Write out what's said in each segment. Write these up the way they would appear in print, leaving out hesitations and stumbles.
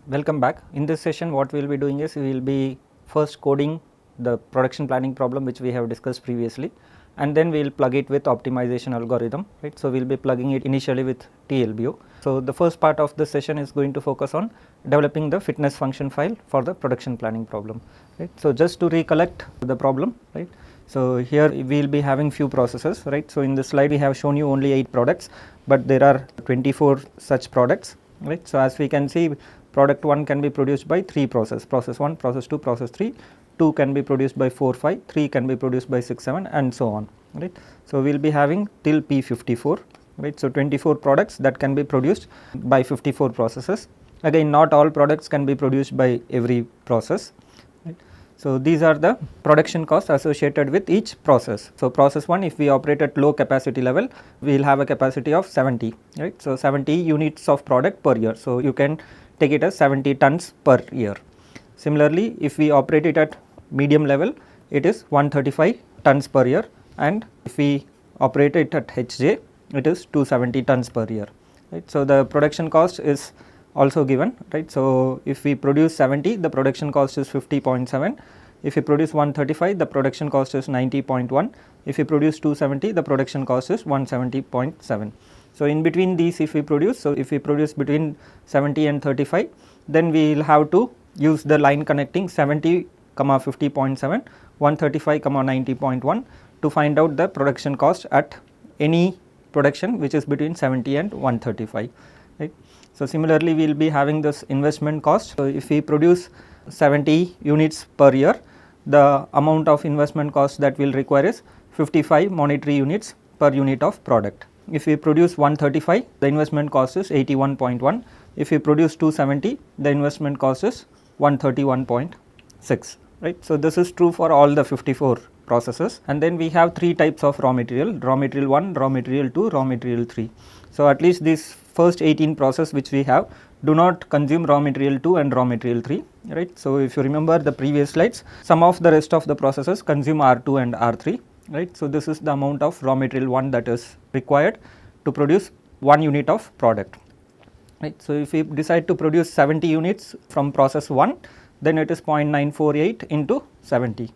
Welcome back. In this session what we will be doing is we will be first coding the production planning problem which we have discussed previously, and then we will plug it with optimization algorithm, right. So, we will be plugging it initially with TLBO. So, the first part of the session is going to focus on developing the fitness function file for the production planning problem, right. So, just to recollect the problem, right. So, here we will be having few processes, right. So, in this slide we have shown you only 8 products, but there are 24 such products, right. So, as we can see, product 1 can be produced by 3 process 1, process 2, process 3, 2 can be produced by 4, 5, 3 can be produced by 6, 7 and so on, right. So, we will be having till P54, right. So, 24 products that can be produced by 54 processes. Again, not all products can be produced by every process, right. So, these are the production costs associated with each process. So, process 1, if we operate at low capacity level, we will have a capacity of 70, right. So, 70 units of product per year. So, you can take it as 70 tons per year. Similarly, if we operate it at medium level, it is 135 tons per year, and if we operate it at HJ, it is 270 tons per year, right. So, the production cost is also given, right. So, if we produce 70, the production cost is 50.7. If we produce 135, the production cost is 90.1. If we produce 270, the production cost is 170.7. So, in between these if we produce, so if we produce between 70 and 35, then we will have to use the line connecting 70, 50.7, 135, 90.1 to find out the production cost at any production which is between 70 and 135, right. So, similarly, we will be having this investment cost. So, if we produce 70 units per year, the amount of investment cost that we will require is 55 monetary units per unit of product. If we produce 135, the investment cost is 81.1. If we produce 270, the investment cost is 131.6, right. So, this is true for all the 54 processes, and then we have 3 types of raw material 1, raw material 2, raw material 3. So, at least these first 18 process which we have do not consume raw material 2 and raw material 3, right. So, if you remember the previous slides, some of the rest of the processes consume R2 and R3, right. So, this is the amount of raw material 1 that is required to produce 1 unit of product, right. So, if we decide to produce 70 units from process 1, then it is 0.948 into 70.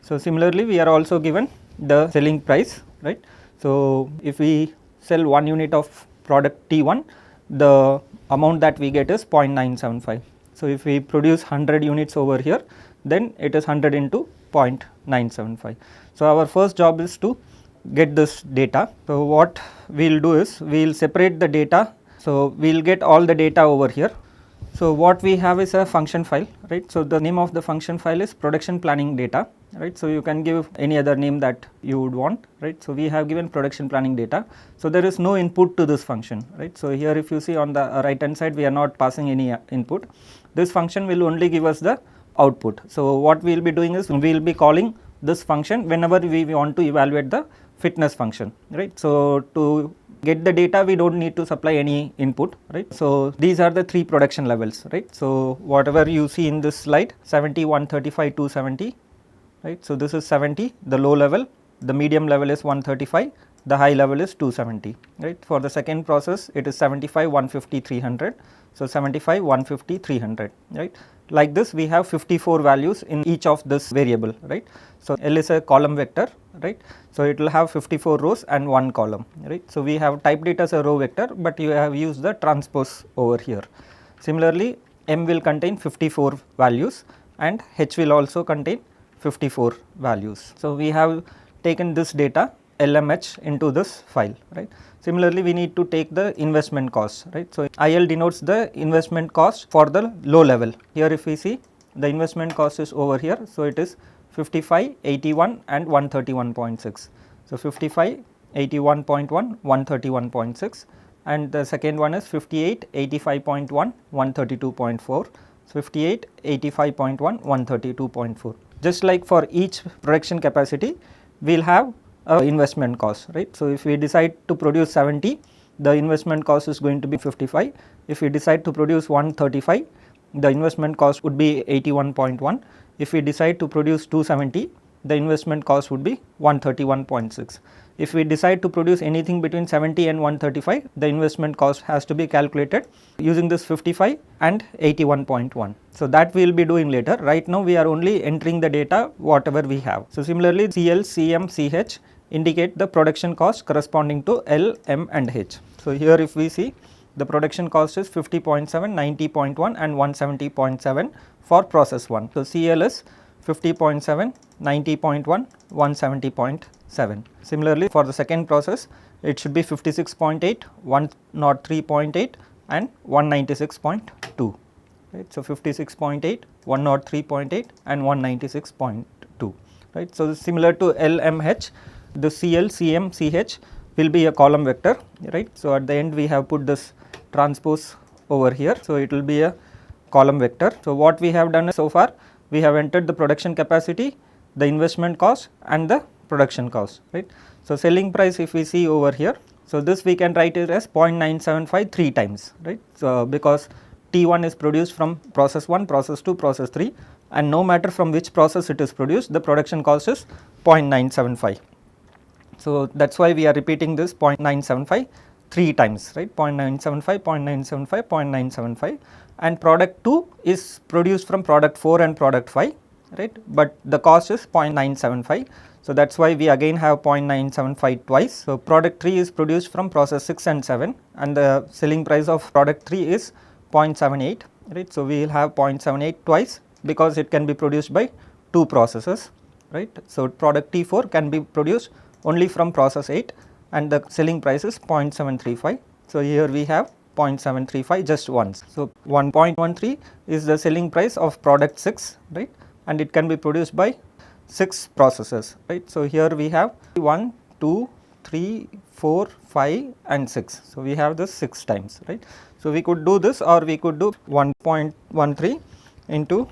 So, similarly, we are also given the selling price, right. So, if we sell 1 unit of product T1, the amount that we get is 0.975. So, if we produce 100 units over here, then it is 100 into 0.975. So, our first job is to get this data. So, what we will do is we will separate the data. So, we will get all the data over here. So, what we have is a function file, right. So, the name of the function file is production planning data, right. So, you can give any other name that you would want, right. So, we have given production planning data. So, there is no input to this function, right. So, here if you see on the right hand side, we are not passing any input. This function will only give us the output. So, what we will be doing is we will be calling this function whenever we want to evaluate the fitness function, right. So, to get the data we do not need to supply any input, right. So, these are the 3 production levels, right. So, whatever you see in this slide 70, 135, 270, right. So, this is 70, the low level, the medium level is 135, the high level is 270, right. For the second process it is 75, 150, 300. So, 75, 150, 300, right. Like this we have 54 values in each of this variable, right. So, L is a column vector, right. So, it will have 54 rows and 1 column, right. So, we have typed it as a row vector, but you have used the transpose over here. Similarly, M will contain 54 values and H will also contain 54 values. So, we have taken this data LMH into this file, right. Similarly, we need to take the investment cost, right. So, IL denotes the investment cost for the low level. Here if we see the investment cost is over here. So, it is 55, 81 and 131.6. So, 55, 81.1, 131.6, and the second one is 58, 85.1, 132.4. So, 58, 85.1, 132.4. Just like for each production capacity, we will have investment cost, right. So, if we decide to produce 70, the investment cost is going to be 55. If we decide to produce 135, the investment cost would be 81.1. If we decide to produce 270, the investment cost would be 131.6. if we decide to produce anything between 70 and 135, the investment cost has to be calculated using this 55 and 81.1. So that we will be doing later. Right now we are only entering the data whatever we have. So similarly CL, CM, CH indicate the production cost corresponding to L, M and H. So here if we see, the production cost is 50.7, 90.1 and 170.7 for process 1. So CL is 50.7, 90.1, 170.7. Similarly for the second process, it should be 56.8, 103.8 and 196.2. Right. So 56.8, 103.8 and 196.2. Right. So similar to LMH, the CL, CM, CH will be a column vector, right. So at the end we have put this transpose over here, so it will be a column vector. So what we have done so far, we have entered the production capacity, the investment cost and the production cost, right. So selling price if we see over here, so this we can write it as 0.975 3 times, right. So because T1 is produced from process 1, process 2, process 3 and no matter from which process it is produced, the production cost is 0.975. So that is why we are repeating this 0.975 3 times, right, 0.975, 0.975, 0.975 and product 2 is produced from product 4 and product 5, right, but the cost is 0.975. So that is why we again have 0.975 twice. So product 3 is produced from process 6 and 7 and the selling price of product 3 is 0.78, right. So we will have 0.78 twice because it can be produced by 2 processes, right. So product T4 can be produced only from process 8 and the selling price is 0.735. So here we have 0.735 just once. So 1.13 is the selling price of product 6, right, and it can be produced by 6 processes, right. So here we have 1, 2, 3, 4, 5 and 6. So we have this 6 times, right. So we could do this or we could do 1.13 into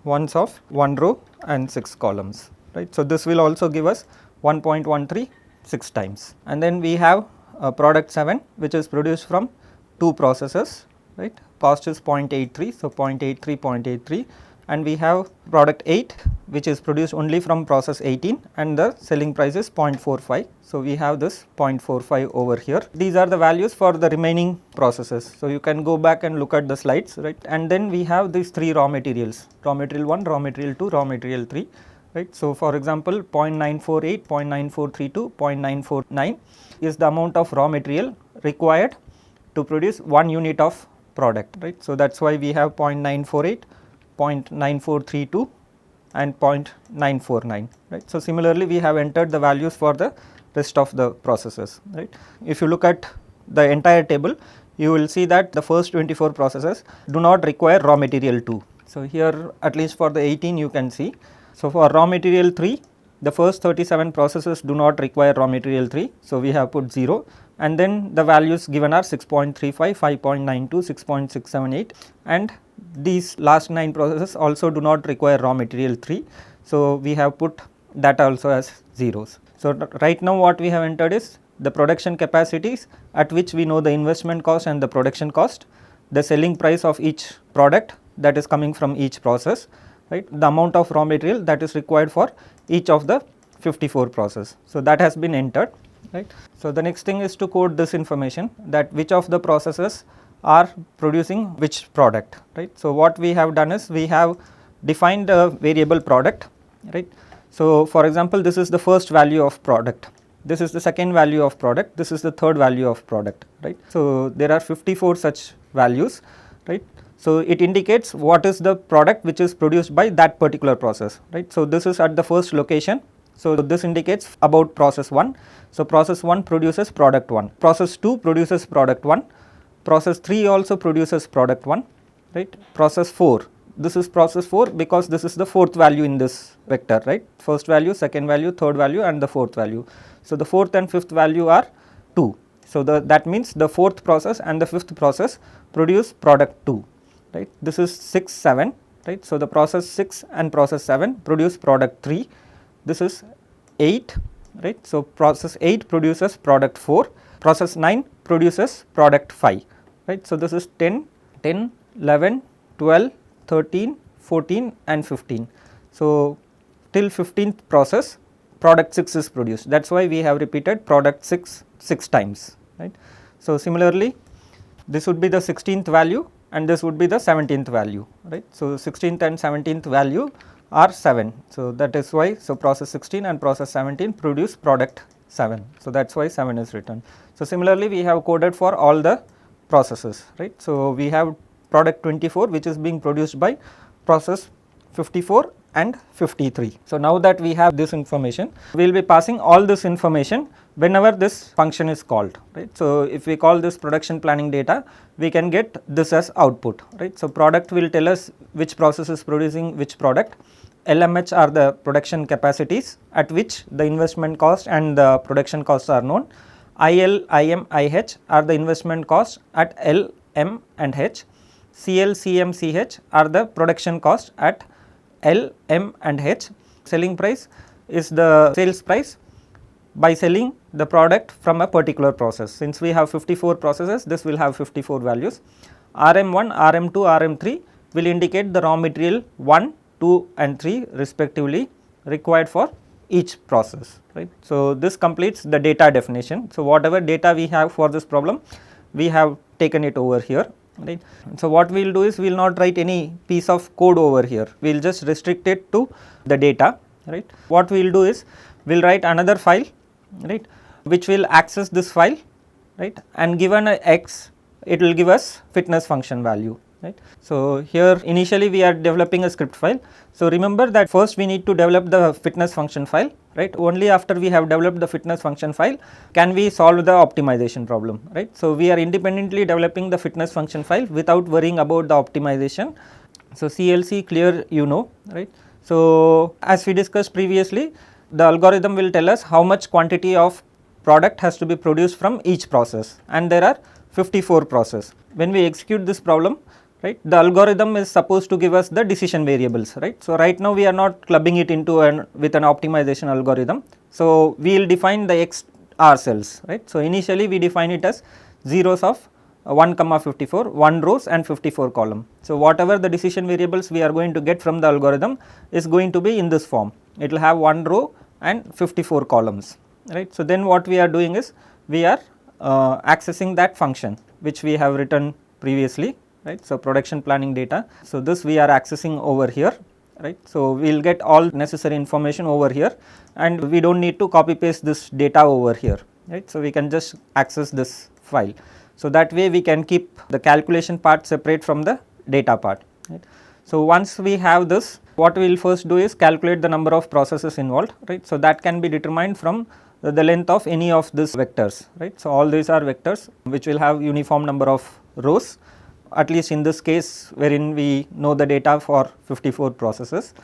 ones of 1 row and 6 columns, right. So this will also give us 1.13 6 times. And then we have product 7 which is produced from 2 processes, right, cost is 0.83, so 0.83, 0.83 and we have product 8 which is produced only from process 18 and the selling price is 0.45. So we have this 0.45 over here. These are the values for the remaining processes. So you can go back and look at the slides, right, and then we have these 3 raw materials, raw material 1, raw material 2, raw material 3. Right. So for example 0.948, 0.9432, 0.949 is the amount of raw material required to produce 1 unit of product, right. So that is why we have 0.948, 0.9432 and 0.949, right. So similarly we have entered the values for the rest of the processes, right. If you look at the entire table, you will see that the first 24 processes do not require raw material 2. So here at least for the 18 you can see. So for raw material 3, the first 37 processes do not require raw material 3. So we have put 0 and then the values given are 6.35, 5.92, 6.678 and these last 9 processes also do not require raw material 3. So we have put that also as zeros. So right now what we have entered is the production capacities at which we know the investment cost and the production cost, the selling price of each product that is coming from each process, right, the amount of raw material that is required for each of the 54 process. So that has been entered, right. So the next thing is to code this information, that which of the processes are producing which product, right. So what we have done is we have defined a variable product, right. So for example this is the first value of product, this is the second value of product, this is the third value of product, right. So there are 54 such values, right. So it indicates what is the product which is produced by that particular process, right. So this is at the first location. So this indicates about process 1. So process 1 produces product 1, process 2 produces product 1, process 3 also produces product 1, right. Process 4, this is process 4 because this is the fourth value in this vector, right. First value, second value, third value and the fourth value. So the fourth and fifth value are 2. So that means the fourth process and the fifth process produce product 2. Right. This is 6, 7, right. So the process 6 and process 7 produce product 3. This is 8, right. So process 8 produces product 4, process 9 produces product 5, right. So this is 10, 11, 12, 13, 14 and 15. So till 15th process product 6 is produced. That is why we have repeated product 6 times, right. So, similarly this would be the 16th value and this would be the 17th value, right. So, 16th and 17th value are 7. So, that is why, so process 16 and process 17 produce product 7. So, that is why 7 is written. So, similarly we have coded for all the processes, right. So, we have product 24 which is being produced by process 54 and 53. So, now that we have this information, we will be passing all this information whenever this function is called, right. So, if we call this production planning data, we can get this as output, right. So, product will tell us which process is producing which product. LMH are the production capacities at which the investment cost and the production costs are known. IL, IM, IH are the investment costs at L, M and H. CL, CM, CH are the production cost at L, M and H. Selling price is the sales price by selling the product from a particular process. Since we have 54 processes, this will have 54 values. RM1, RM2, RM3 will indicate the raw material 1, 2 and 3 respectively required for each process, right. So, this completes the data definition. So, whatever data we have for this problem, we have taken it over here, right. So, what we will do is we will not write any piece of code over here, we will just restrict it to the data, right. What we will do is we will write another file, right, which will access this file, right, and given a x, it will give us fitness function value, right. So, here initially we are developing a script file. So, remember that first we need to develop the fitness function file, right. Only after we have developed the fitness function file can we solve the optimization problem, right. So, we are independently developing the fitness function file without worrying about the optimization. So, CLC clear, you know, right. So, as we discussed previously, the algorithm will tell us how much quantity of product has to be produced from each process, and there are 54 processes. When we execute this problem, right, the algorithm is supposed to give us the decision variables, right. So, right now we are not clubbing it into with an optimization algorithm. So, we will define the x ourselves, right. So, initially we define it as zeros of 1 comma 54, 1 rows and 54 column. So, whatever the decision variables we are going to get from the algorithm is going to be in this form. It will have 1 row and 54 columns, right. So, then what we are doing is we are accessing that function which we have written previously, right. So, production planning data. So, this we are accessing over here, right. So, we will get all necessary information over here and we do not need to copy paste this data over here, right. So, we can just access this file. So, that way we can keep the calculation part separate from the data part, right. So, once we have this, what we will first do is calculate the number of processes involved, right. So, that can be determined from the length of any of these vectors, right. So, all these are vectors which will have uniform number of rows, at least in this case wherein we know the data for 54 processes,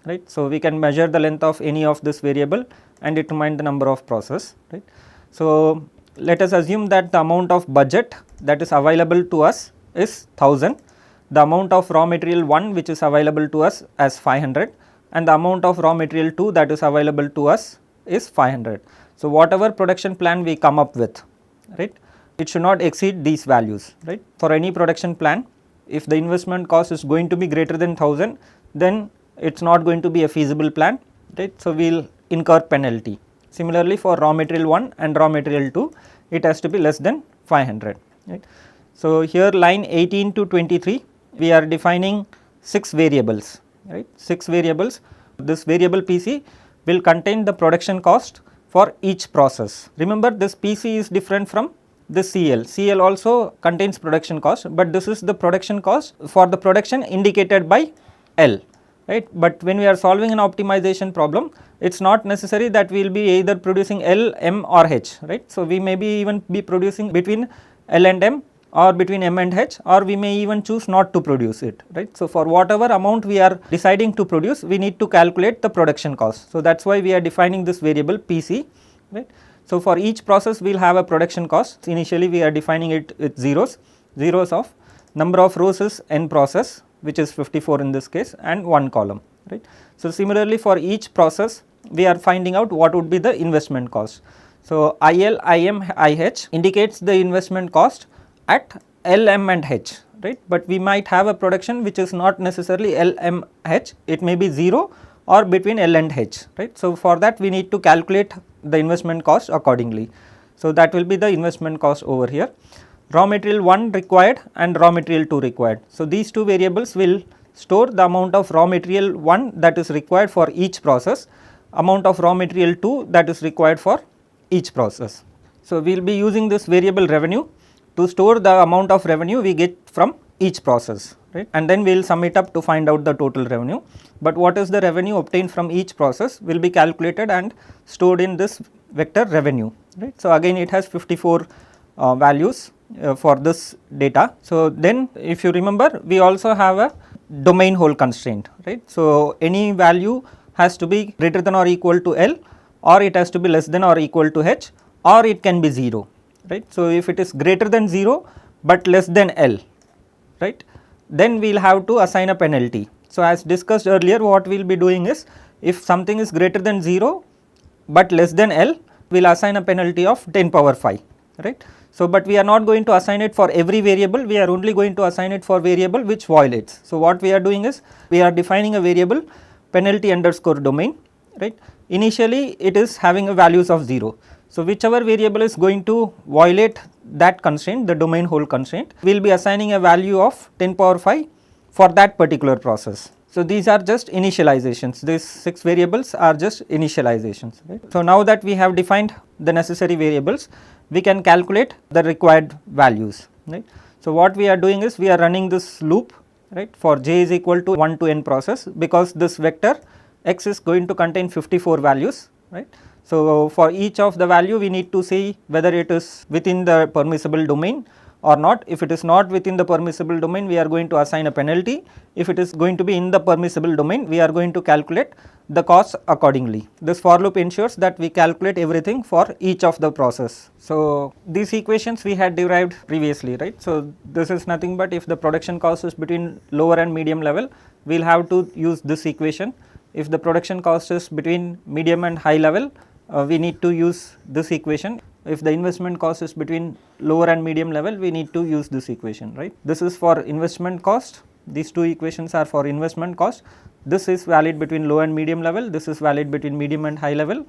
right. So, we can measure the length of any of this variable and determine the number of process, right. So, let us assume that the amount of budget that is available to us is 1000, the amount of raw material 1 which is available to us as 500 and the amount of raw material 2 that is available to us is 500. So, whatever production plan we come up with, right, it should not exceed these values, right. For any production plan, if the investment cost is going to be greater than 1000, then it is not going to be a feasible plan, right. So, we will incur penalty. Similarly, for raw material 1 and raw material 2, it has to be less than 500, right. So, here line 18 to 23, we are defining 6 variables, right, 6 variables. This variable PC will contain the production cost for each process. Remember, this PC is different from this CL. CL also contains production cost, but this is the production cost for the production indicated by L, right. But when we are solving an optimization problem, it is not necessary that we will be either producing L, M or H, right. So, we may be even be producing between L and M or between M and H, or we may even choose not to produce it, right. So, for whatever amount we are deciding to produce, we need to calculate the production cost. So, that is why we are defining this variable PC, right. So, for each process we will have a production cost. Initially we are defining it with zeros of number of rows is n process, which is 54 in this case, and 1 column, right. So, similarly for each process we are finding out what would be the investment cost. So, IL, IM, IH indicates the investment cost at L, M and H, right, but we might have a production which is not necessarily L, M, H, it may be 0 or between L and H, right. So, for that we need to calculate the investment cost accordingly. So, that will be the investment cost over here. Raw material 1 required and raw material 2 required. So, these two variables will store the amount of raw material 1 that is required for each process, amount of raw material 2 that is required for each process. So, we will be using this variable revenue to store the amount of revenue we get from each process, right, and then we will sum it up to find out the total revenue. But what is the revenue obtained from each process will be calculated and stored in this vector revenue, right. So, again it has 54 values for this data. So, then if you remember, we also have a domain hole constraint, right. So, any value has to be greater than or equal to L, or it has to be less than or equal to H, or it can be 0, right. So, if it is greater than 0 but less than L, right, then we will have to assign a penalty. So, as discussed earlier, what we will be doing is, if something is greater than 0 but less than L, we will assign a penalty of 10 power 5, right. So, but we are not going to assign it for every variable, we are only going to assign it for variable which violates. So, what we are doing is, we are defining a variable penalty underscore domain, right. Initially it is having a values of 0. So, whichever variable is going to violate that constraint, the domain hole constraint, we will be assigning a value of 10 power 5 for that particular process. So, these are just initializations, these 6 variables are just initializations, right. So, now that we have defined the necessary variables, we can calculate the required values, right. So, what we are doing is, we are running this loop, right, for j is equal to 1 to n process, because this vector x is going to contain 54 values, right. So, for each of the value we need to see whether it is within the permissible domain or not. If it is not within the permissible domain, we are going to assign a penalty. If it is going to be in the permissible domain, we are going to calculate the cost accordingly. This for loop ensures that we calculate everything for each of the process. So, these equations we had derived previously, right. So, this is nothing but, if the production cost is between lower and medium level, we will have to use this equation. If the production cost is between medium and high level, we need to use this equation. If the investment cost is between lower and medium level, we need to use this equation, right. This is for investment cost, these two equations are for investment cost. This is valid between low and medium level, this is valid between medium and high level.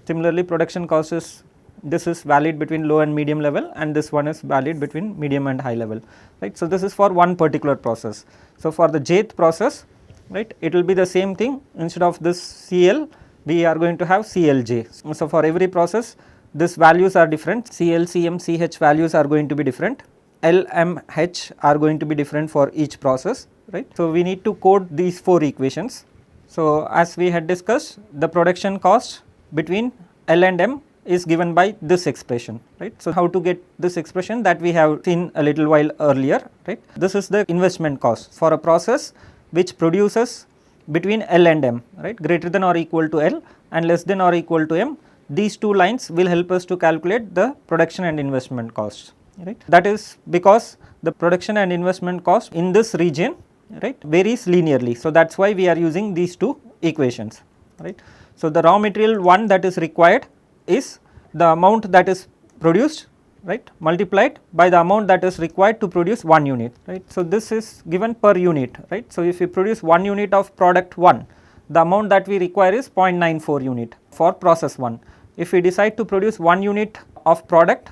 Similarly, production cost is, this is valid between low and medium level, and this one is valid between medium and high level, right. So, this is for one particular process. So, for the jth process, right, it will be the same thing. Instead of this CL, we are going to have CLJ. So, for every process, these values are different, CL, CM, CH values are going to be different, L, M, H are going to be different for each process, right. So, we need to code these 4 equations. So, as we had discussed, the production cost between L and M is given by this expression, right. So, how to get this expression, that we have seen a little while earlier, right. This is the investment cost for a process which produces between L and M, right, greater than or equal to L and less than or equal to M. These two lines will help us to calculate the production and investment costs, right. That is because the production and investment cost in this region, right, varies linearly. So, that is why we are using these two equations, right. So, the raw material 1 that is required is the amount that is produced, right, multiplied by the amount that is required to produce 1 unit, right. So, this is given per unit, right. So, if we produce 1 unit of product 1, the amount that we require is 0.94 unit for process 1. If we decide to produce 1 unit of product,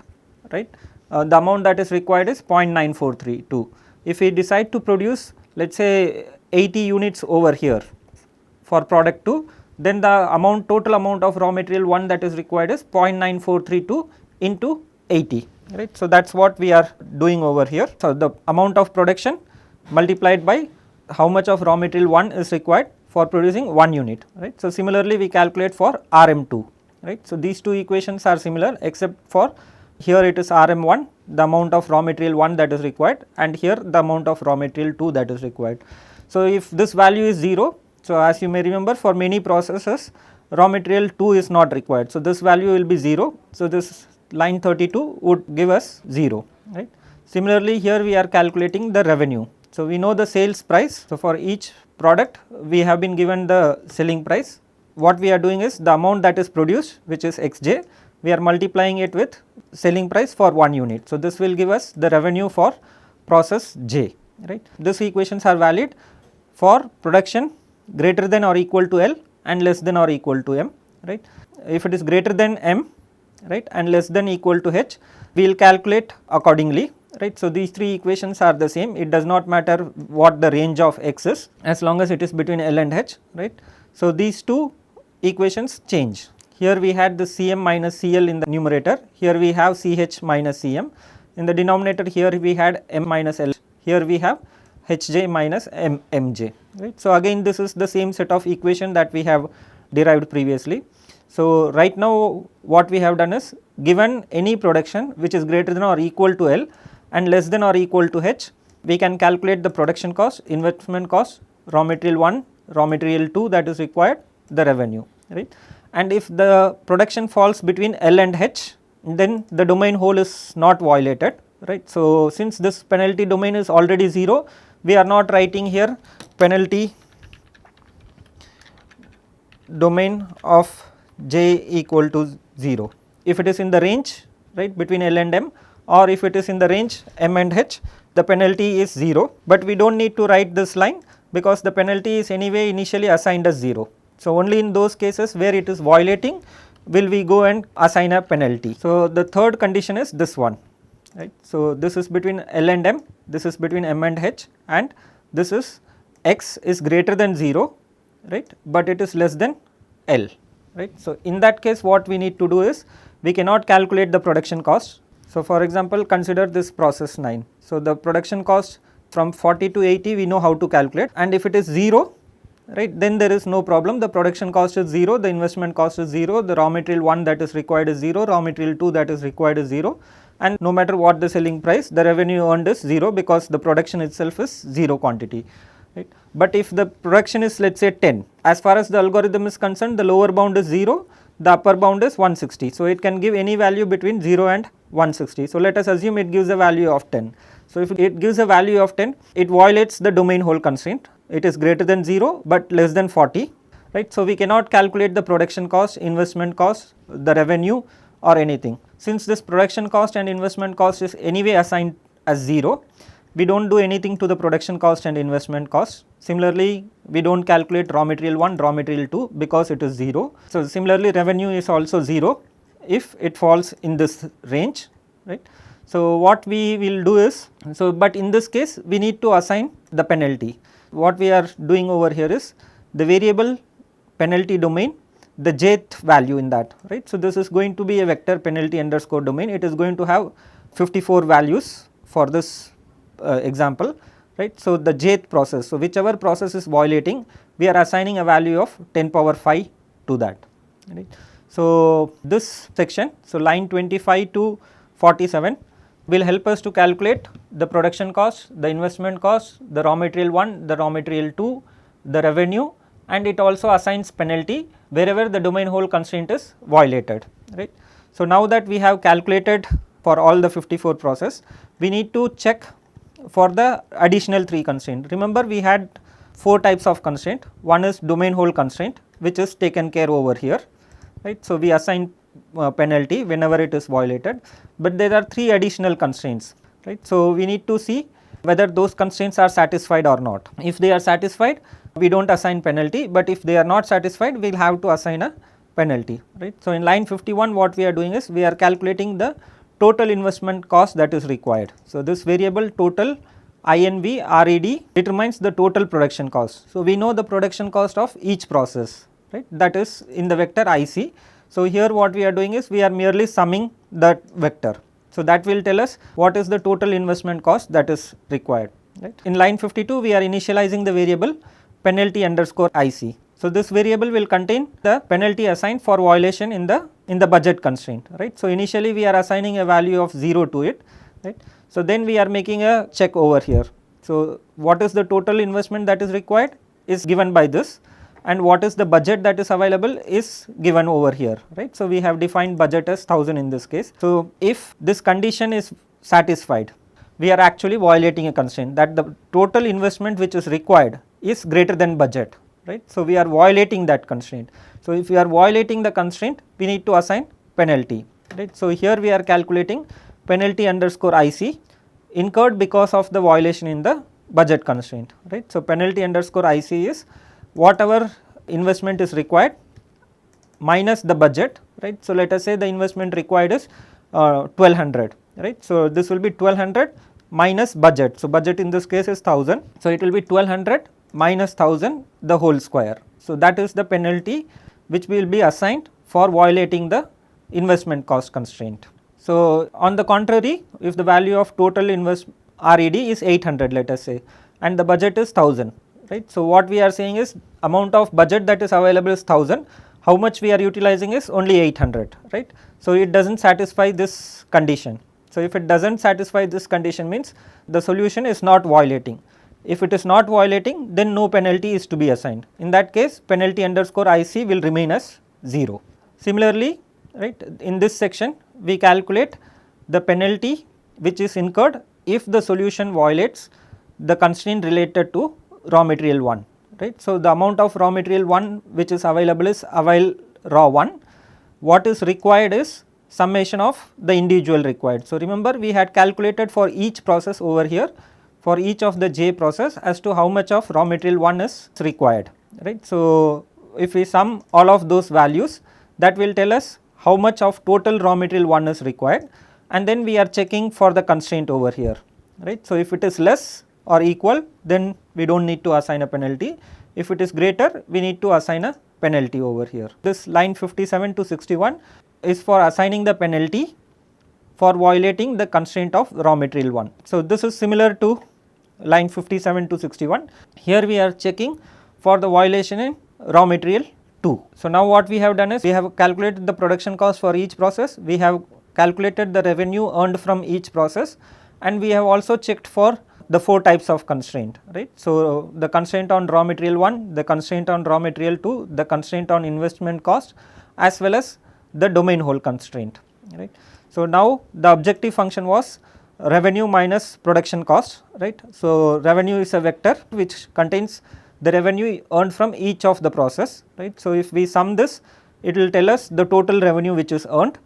right, the amount that is required is 0.9432. If we decide to produce, let us say 80 units over here for product 2, then the amount, total amount of raw material 1 that is required is 0.9432 into 80, right. So, that is what we are doing over here. So, the amount of production multiplied by how much of raw material 1 is required for producing 1 unit, right. So, similarly we calculate for RM2, right. So, these two equations are similar, except for here it is RM1, the amount of raw material 1 that is required, and here the amount of raw material 2 that is required. So, if this value is 0, so as you may remember, for many processes raw material 2 is not required. So, this value will be 0. So, this line 32 would give us 0, right. Similarly, here we are calculating the revenue. So, we know the sales price. So, for each product we have been given the selling price. What we are doing is, the amount that is produced, which is Xj, we are multiplying it with selling price for 1 unit. So, this will give us the revenue for process J, right. These equations are valid for production greater than or equal to L and less than or equal to m, right. If it is greater than m, right, and less than equal to h, we will calculate accordingly, right. So, these three equations are the same, it does not matter what the range of x is as long as it is between L and h, right. So, these two equations change. Here we had the Cm minus Cl in the numerator, here we have Ch minus Cm, in the denominator here we had m minus L, here we have Hj minus Mj, right. So, again this is the same set of equation that we have derived previously. So, right now what we have done is, given any production which is greater than or equal to L and less than or equal to H, we can calculate the production cost, investment cost, raw material 1, raw material 2 that is required, the revenue, right. And if the production falls between L and H, then the domain hole is not violated, right. So, since this penalty domain is already 0, we are not writing here penalty domain of j equal to 0. If it is in the range, right, between L and M, or if it is in the range M and H, the penalty is 0, but we do not need to write this line because the penalty is anyway initially assigned as 0. So, only in those cases where it is violating will we go and assign a penalty. So, the third condition is this one, right. So, this is between L and M, this is between M and H, and this is x is greater than 0, right, but it is less than L, right. So, in that case what we need to do is, we cannot calculate the production cost. So, for example, consider this process 9. So, the production cost from 40 to 80 we know how to calculate, and if it is 0, right, then there is no problem, the production cost is 0, the investment cost is 0, the raw material 1 that is required is 0, raw material 2 that is required is 0, and no matter what the selling price, the revenue earned is 0 because the production itself is 0 quantity, right. But if the production is, let us say 10, as far as the algorithm is concerned, the lower bound is 0, the upper bound is 160. So, it can give any value between 0 and 160. So, let us assume it gives a value of 10. So, if it gives a value of 10, it violates the domain hole constraint, it is greater than 0, but less than 40, right. So, we cannot calculate the production cost, investment cost, the revenue or anything. Since this production cost and investment cost is anyway assigned as 0, we do not do anything to the production cost and investment cost. Similarly, we do not calculate raw material 1, raw material 2 because it is 0. So, similarly revenue is also 0 if it falls in this range, right. So, what we will do is, so but in this case we need to assign the penalty. What we are doing over here is the variable penalty domain, the jth value in that, right. So, this is going to be a vector penalty underscore domain, it is going to have 54 values for this example, right. So, the jth process, so whichever process is violating, we are assigning a value of 10 power 5 to that, right. So, this section, so line 25 to 47 will help us to calculate the production cost, the investment cost, the raw material 1, the raw material 2, the revenue, and it also assigns penalty wherever the domain hole constraint is violated, right. So, now that we have calculated for all the 54 process, we need to check for the additional 3 constraint. Remember, we had 4 types of constraint. One is domain hole constraint, which is taken care over here, right. So, we assign penalty whenever it is violated, but there are 3 additional constraints, right. So, we need to see whether those constraints are satisfied or not. If they are satisfied, we do not assign penalty, but if they are not satisfied, we will have to assign a penalty, right. So, in line 51 what we are doing is, we are calculating the total investment cost that is required. So, this variable total INV RED determines the total production cost. So, we know the production cost of each process, right, that is in the vector IC. So, here what we are doing is, we are merely summing that vector. So, that will tell us what is the total investment cost that is required, right. In line 52 we are initializing the variable penalty underscore IC. So, this variable will contain the penalty assigned for violation in the budget constraint, right. So, initially we are assigning a value of 0 to it, right. So, then we are making a check over here. So, what is the total investment that is required is given by this, and what is the budget that is available is given over here, right. So, we have defined budget as 1000 in this case. So, if this condition is satisfied, we are actually violating a constraint, that the total investment which is required is greater than budget, right. So, we are violating that constraint. So, if we are violating the constraint, we need to assign penalty, right. So, here we are calculating penalty underscore IC incurred because of the violation in the budget constraint, right. So, penalty underscore IC is whatever investment is required minus the budget, right. So, let us say the investment required is 1200, right. So, this will be 1200 minus budget. So, budget in this case is 1000. So, it will be 1200 minus 1000 the whole square. So, that is the penalty which will be assigned for violating the investment cost constraint. So, on the contrary, if the value of total RED is 800, let us say, and the budget is 1000, right. So, what we are saying is amount of budget that is available is 1000, how much we are utilizing is only 800, right. So, it does not satisfy this condition. So, if it does not satisfy this condition means the solution is not violating. If it is not violating, then no penalty is to be assigned. In that case, penalty underscore IC will remain as 0. Similarly, right, in this section we calculate the penalty which is incurred if the solution violates the constraint related to raw material 1, right. So, the amount of raw material 1 which is available is avail raw 1. What is required is summation of the individual required. So, remember we had calculated for each process over here, for each of the J process as to how much of raw material 1 is required, right. So, if we sum all of those values, that will tell us how much of total raw material 1 is required, and then we are checking for the constraint over here, right. So, if it is less or equal, then we do not need to assign a penalty. If it is greater, we need to assign a penalty over here. This line 57 to 61 is for assigning the penalty for violating the constraint of raw material 1. So, this is similar to line 57 to 61. Here we are checking for the violation in raw material 2. So, now what we have done is we have calculated the production cost for each process, we have calculated the revenue earned from each process, and we have also checked for the 4 types of constraint, right. So, the constraint on raw material 1, the constraint on raw material 2, the constraint on investment cost, as well as the domain hole constraint, right. So, now the objective function was revenue minus production cost, right. So, revenue is a vector which contains the revenue earned from each of the process, right. So, if we sum this, it will tell us the total revenue which is earned,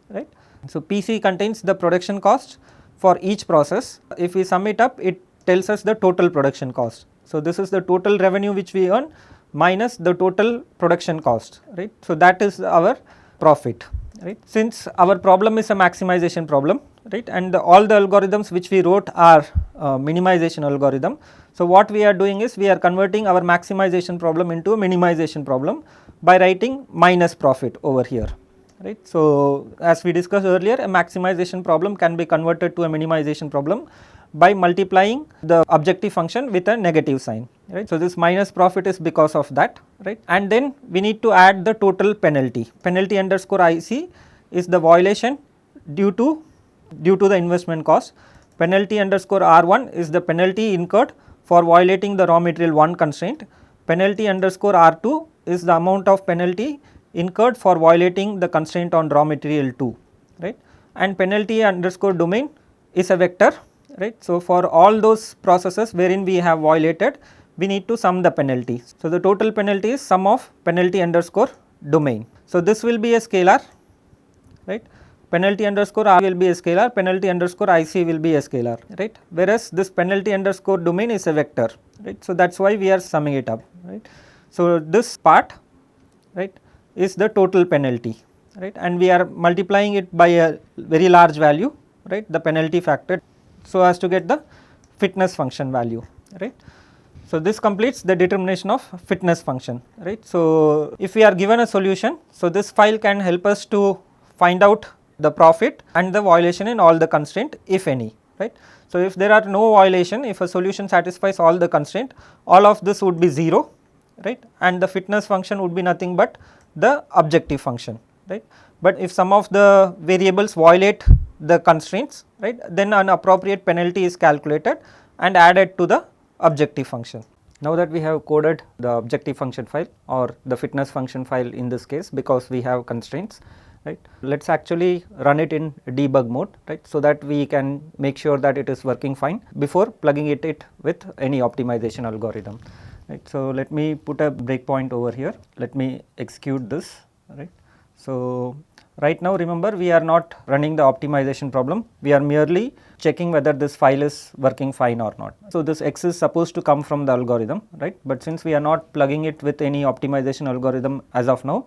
right. So, PC contains the production cost for each process. If we sum it up, it tells us the total production cost. So, this is the total revenue which we earn minus the total production cost, right. So, that is our profit, right. Since our problem is a maximization problem, right, and all the algorithms which we wrote are minimization algorithm. So, what we are doing is we are converting our maximization problem into a minimization problem by writing minus profit over here, right. So, as we discussed earlier, a maximization problem can be converted to a minimization problem by multiplying the objective function with a negative sign, right. So, this minus profit is because of that, right, and then we need to add the total penalty. Penalty underscore IC is the violation due to the investment cost. Penalty underscore R1 is the penalty incurred for violating the raw material 1 constraint. Penalty underscore R2 is the amount of penalty incurred for violating the constraint on raw material 2, right, and penalty underscore domain is a vector, right. So, for all those processes wherein we have violated, we need to sum the penalty. So, the total penalty is sum of penalty underscore domain. So, this will be a scalar, right. Penalty underscore R will be a scalar, penalty underscore IC will be a scalar, right, whereas this penalty underscore domain is a vector, right. So, that is why we are summing it up, right. So, this part, right, is the total penalty, right, and we are multiplying it by a very large value, right, the penalty factor, so as to get the fitness function value, right. So, this completes the determination of fitness function, right. So, if we are given a solution, so this file can help us to find out the profit and the violation in all the constraint, if any, right. So, if there are no violation, if a solution satisfies all the constraint, all of this would be 0, right, and the fitness function would be nothing but the objective function, right. But if some of the variables violate the constraints, right, then an appropriate penalty is calculated and added to the objective function. Now that we have coded the objective function file or the fitness function file in this case, because we have constraints, right, let us actually run it in debug mode, right, so that we can make sure that it is working fine before plugging it with any optimization algorithm, right. So, let me put a breakpoint over here, let me execute this, right. So, Right now remember we are not running the optimization problem, we are merely checking whether this file is working fine or not. So, this x is supposed to come from the algorithm, right, but since we are not plugging it with any optimization algorithm as of now,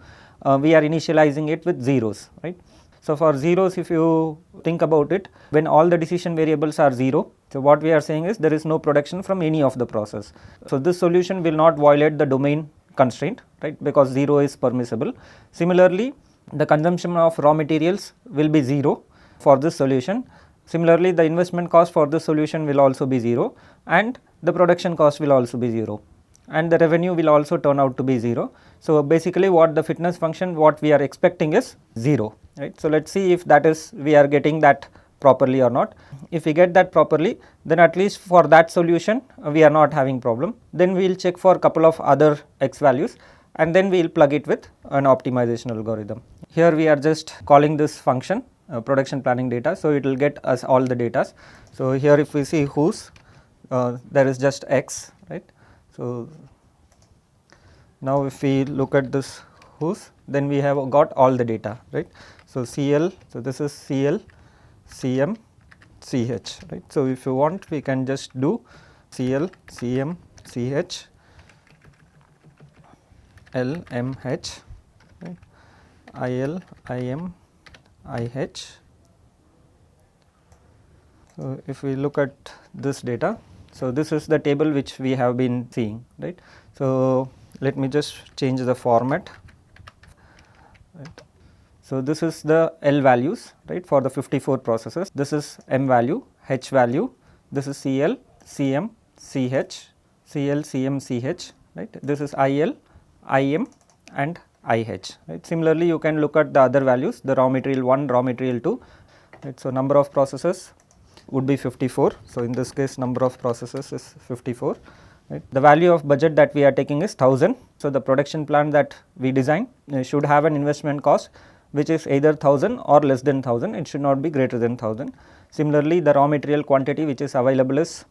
we are initializing it with zeros, right. So, for zeros, if you think about it, when all the decision variables are 0, so what we are saying is there is no production from any of the process. So, this solution will not violate the domain constraint, right, because 0 is permissible. Similarly, the consumption of raw materials will be 0 for this solution. Similarly, the investment cost for this solution will also be 0 and the production cost will also be 0 and the revenue will also turn out to be 0. So, basically what the fitness function what we are expecting is 0, right. So, let us see if that is we are getting that properly or not. If we get that properly, then at least for that solution we are not having problem. Then we will check for couple of other x values and then we will plug it with an optimization algorithm. Here we are just calling this function production planning data. So, it will get us all the data. So, here if we see whose there is just x, right. So, now if we look at this whose, then we have got all the data, right. So, CL, so this is CL, CM, CH, right. So, if you want we can just do CL, CM, CH, L, M, H, right. IL, IM, IH. So, if we look at this data, so this is the table which we have been seeing, right. So, let me just change the format, right. So, this is the L values, right, for the 54 processes. This is M value, H value, this is CL, CM, CH, CL, CM, CH, right. This is IL, IM and IH, right. Similarly, you can look at the other values, the raw material 1, raw material 2, right. So, number of processes would be 54. So, in this case number of processes is 54, right. The value of budget that we are taking is 1000. So, the production plan that we design should have an investment cost which is either 1000 or less than 1000, it should not be greater than 1000. Similarly, the raw material quantity which is available is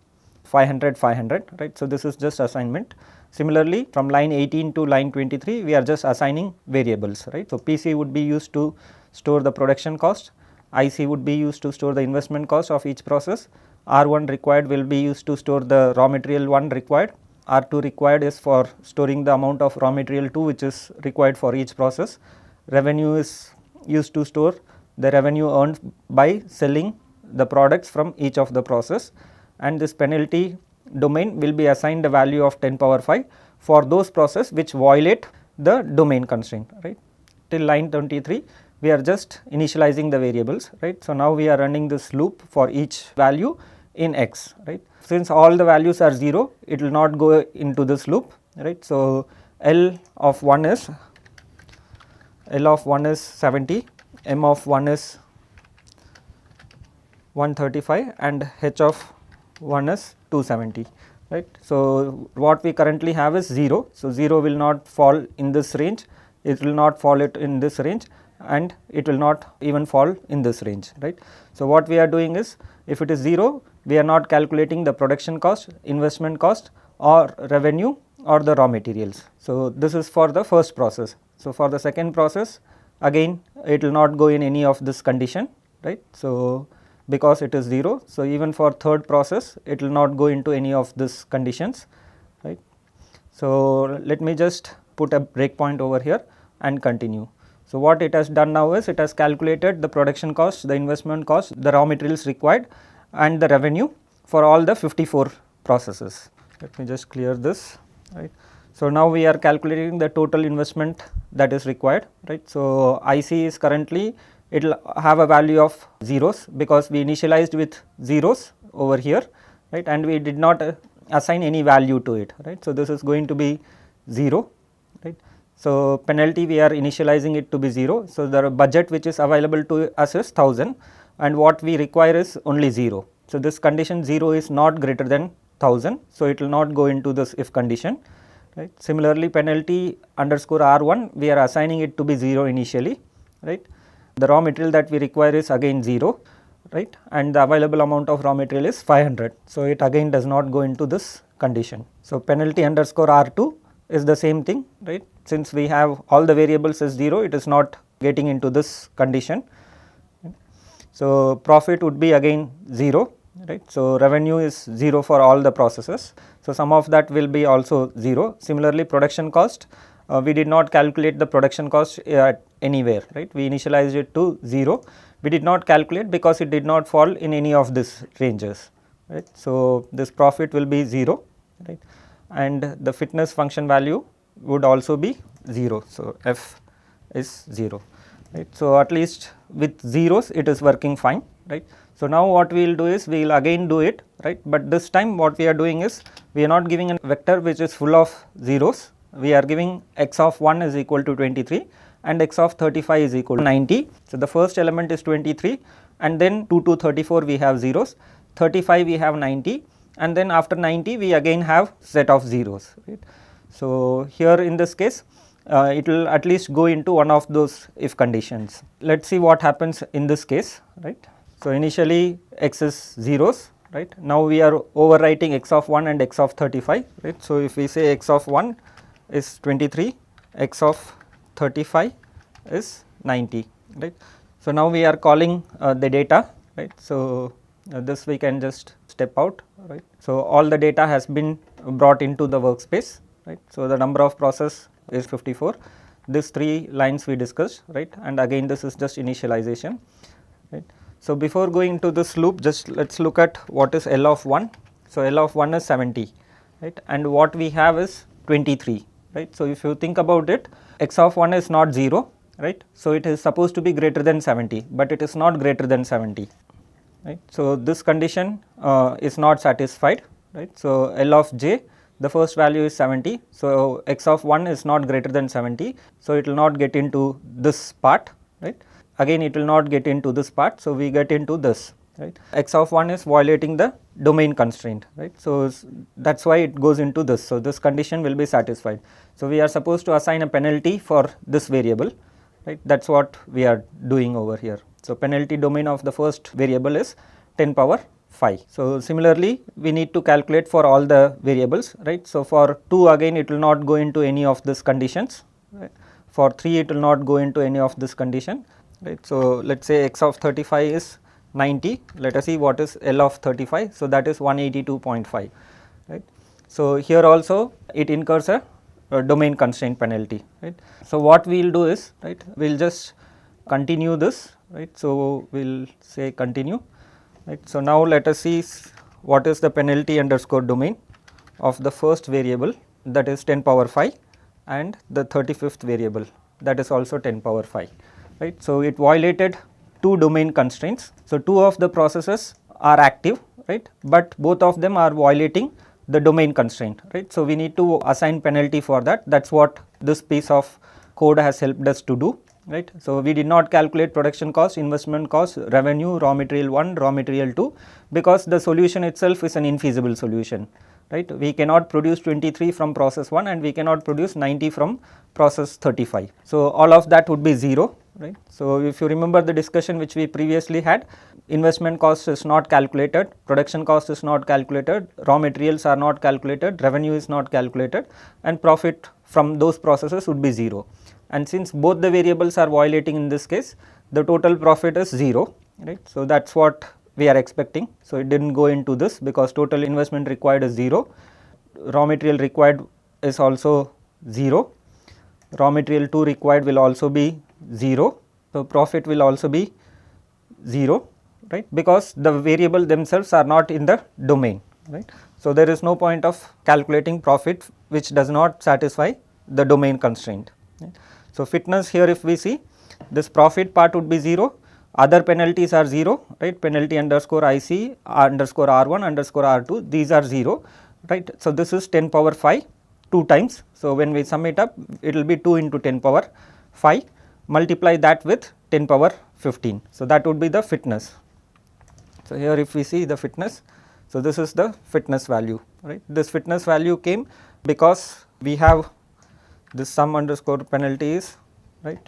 500, 500, right. So, this is just assignment. Similarly, from line 18 to line 23 we are just assigning variables, right. So, PC would be used to store the production cost, IC would be used to store the investment cost of each process, R1 required will be used to store the raw material 1 required, R2 required is for storing the amount of raw material 2 which is required for each process, revenue is used to store the revenue earned by selling the products from each of the process, and this penalty domain will be assigned a value of 10 power 5 for those process which violate the domain constraint, right. Till line 23 we are just initializing the variables, right. So, now we are running this loop for each value in x, right. Since all the values are 0, it will not go into this loop, right. So, L of 1 is 70, M of 1 is 135 and H of 1 is 270, right. So, what we currently have is 0. So, 0 will not fall in this range, it will not fall it in this range and it will not even fall in this range, right. So, what we are doing is if it is 0, we are not calculating the production cost, investment cost or revenue or the raw materials. So, this is for the first process. So, for the second process again it will not go in any of this condition, right. So, because it is 0. So, even for third process it will not go into any of these conditions, right. So, let me just put a breakpoint over here and continue. So, what it has done now is it has calculated the production cost, the investment cost, the raw materials required and the revenue for all the 54 processes. Let me just clear this, right. So, now we are calculating the total investment that is required, right. So, IC is currently it will have a value of zeros because we initialized with zeros over here, right, and we did not assign any value to it, right. So, this is going to be 0, right. So, penalty we are initializing it to be 0. So, the budget which is available to us is 1000 and what we require is only 0. So, this condition 0 is not greater than 1000. So, it will not go into this if condition, right. Similarly, penalty underscore R1 we are assigning it to be 0 initially, right. The raw material that we require is again 0, right, and the available amount of raw material is 500. So, it again does not go into this condition. So, penalty underscore R2 is the same thing, right. Since we have all the variables as 0, it is not getting into this condition. So, profit would be again 0, right. So, revenue is 0 for all the processes. So, sum of that will be also 0. Similarly, production cost, we did not calculate the production cost at anywhere, right. We initialized it to 0. We did not calculate because it did not fall in any of these ranges, right. So, this profit will be 0, right, and the fitness function value would also be 0. So, f is 0. Right. So, at least with zeros it is working fine, right. So, now what we will do is we will again do it, right, but this time what we are doing is we are not giving a vector which is full of zeros, we are giving x of 1 is equal to 23 and x of 35 is equal to 90. So, the first element is 23 and then 2 to 34 we have zeros, 35 we have 90 and then after 90 we again have set of zeros, right. So, here in this case it will at least go into one of those if conditions. Let us see what happens in this case, right. So, initially x is zeros, right. Now, we are overwriting x of 1 and x of 35, right. So, if we say x of 1 is 23, x of 35 is 90, right. So, now we are calling the data, right. So, this we can just step out, right. So, all the data has been brought into the workspace, right. So, the number of process is 54, these 3 lines we discussed, right, and again this is just initialization, right. So, before going into this loop, just let us look at what is L of 1. So, L of 1 is 70, right, and what we have is 23, right. So, if you think about it, x of 1 is not 0, right. So, it is supposed to be greater than 70, but it is not greater than 70, right. So, this condition is not satisfied, right. So, L of j, the first value is 70. So, x of 1 is not greater than 70. So, it will not get into this part, right. Again it will not get into this part. So, we get into this, right. X of 1 is violating the domain constraint, right. So, that is why it goes into this. So, this condition will be satisfied. So, we are supposed to assign a penalty for this variable, right. That is what we are doing over here. So, penalty domain of the first variable is 10 power 5. So, similarly we need to calculate for all the variables, right. So, for 2 again it will not go into any of these conditions, right. For 3 it will not go into any of this condition, right. So, let us say x of 35 is 90, let us see what is L of 35. So, that is 182.5, right. So, here also it incurs a domain constraint penalty, right. So, what we will do is, right, we will just continue this, right. So, we will say continue. Right. So, now let us see what is the penalty underscore domain of the first variable, that is 10 power 5, and the 35th variable, that is also 10 power 5, right. So, it violated 2 domain constraints. So, 2 of the processes are active, right, but both of them are violating the domain constraint, right. So, we need to assign penalty for that, that is what this piece of code has helped us to do, right. So, we did not calculate production cost, investment cost, revenue, raw material 1, raw material 2, because the solution itself is an infeasible solution, right. We cannot produce 23 from process 1 and we cannot produce 90 from process 35. So, all of that would be 0, right. So, if you remember the discussion which we previously had, investment cost is not calculated, production cost is not calculated, raw materials are not calculated, revenue is not calculated, and profit from those processes would be 0. And since both the variables are violating in this case, the total profit is 0, right. So, that is what we are expecting. So, it did not go into this because total investment required is 0, raw material required is also 0, raw material 2 required will also be 0. So, profit will also be 0, right, because the variable themselves are not in the domain, right. So, there is no point of calculating profit which does not satisfy the domain constraint, right. So, fitness here if we see, this profit part would be 0, other penalties are 0, right, penalty underscore IC underscore R1 underscore R2, these are 0, right. So, this is 10 power 5 2 times. So, when we sum it up, it will be 2 into 10 power 5, multiply that with 10 power 15. So, that would be the fitness. So, here if we see the fitness, so this is the fitness value, right. This fitness value came because we have this sum underscore penalties, right.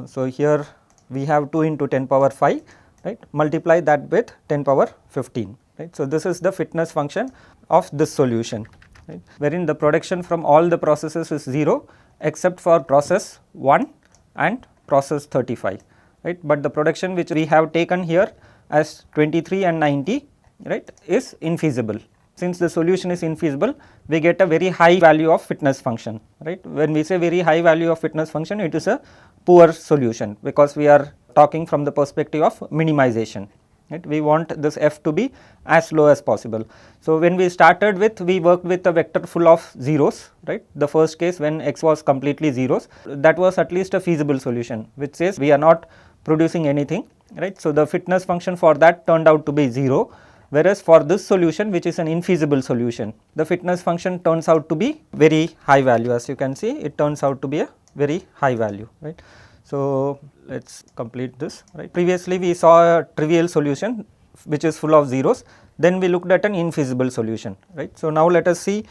So, here we have 2 into 10 power 5, right, multiply that with 10 power 15, right. So, this is the fitness function of this solution, right, wherein the production from all the processes is 0 except for process 1 and process 35, right, but the production which we have taken here as 23 and 90, right, is infeasible. Since the solution is infeasible, we get a very high value of fitness function, right. When we say very high value of fitness function, it is a poor solution, because we are talking from the perspective of minimization, right. We want this f to be as low as possible. So, when we started with, we worked with a vector full of zeros, right. The first case when x was completely zeros, that was at least a feasible solution, which says we are not producing anything, right. So, the fitness function for that turned out to be 0, whereas for this solution, which is an infeasible solution, the fitness function turns out to be very high value. As you can see, it turns out to be a very high value, right. So, let us complete this, right. Previously, we saw a trivial solution which is full of zeros, then we looked at an infeasible solution, right. So, now let us see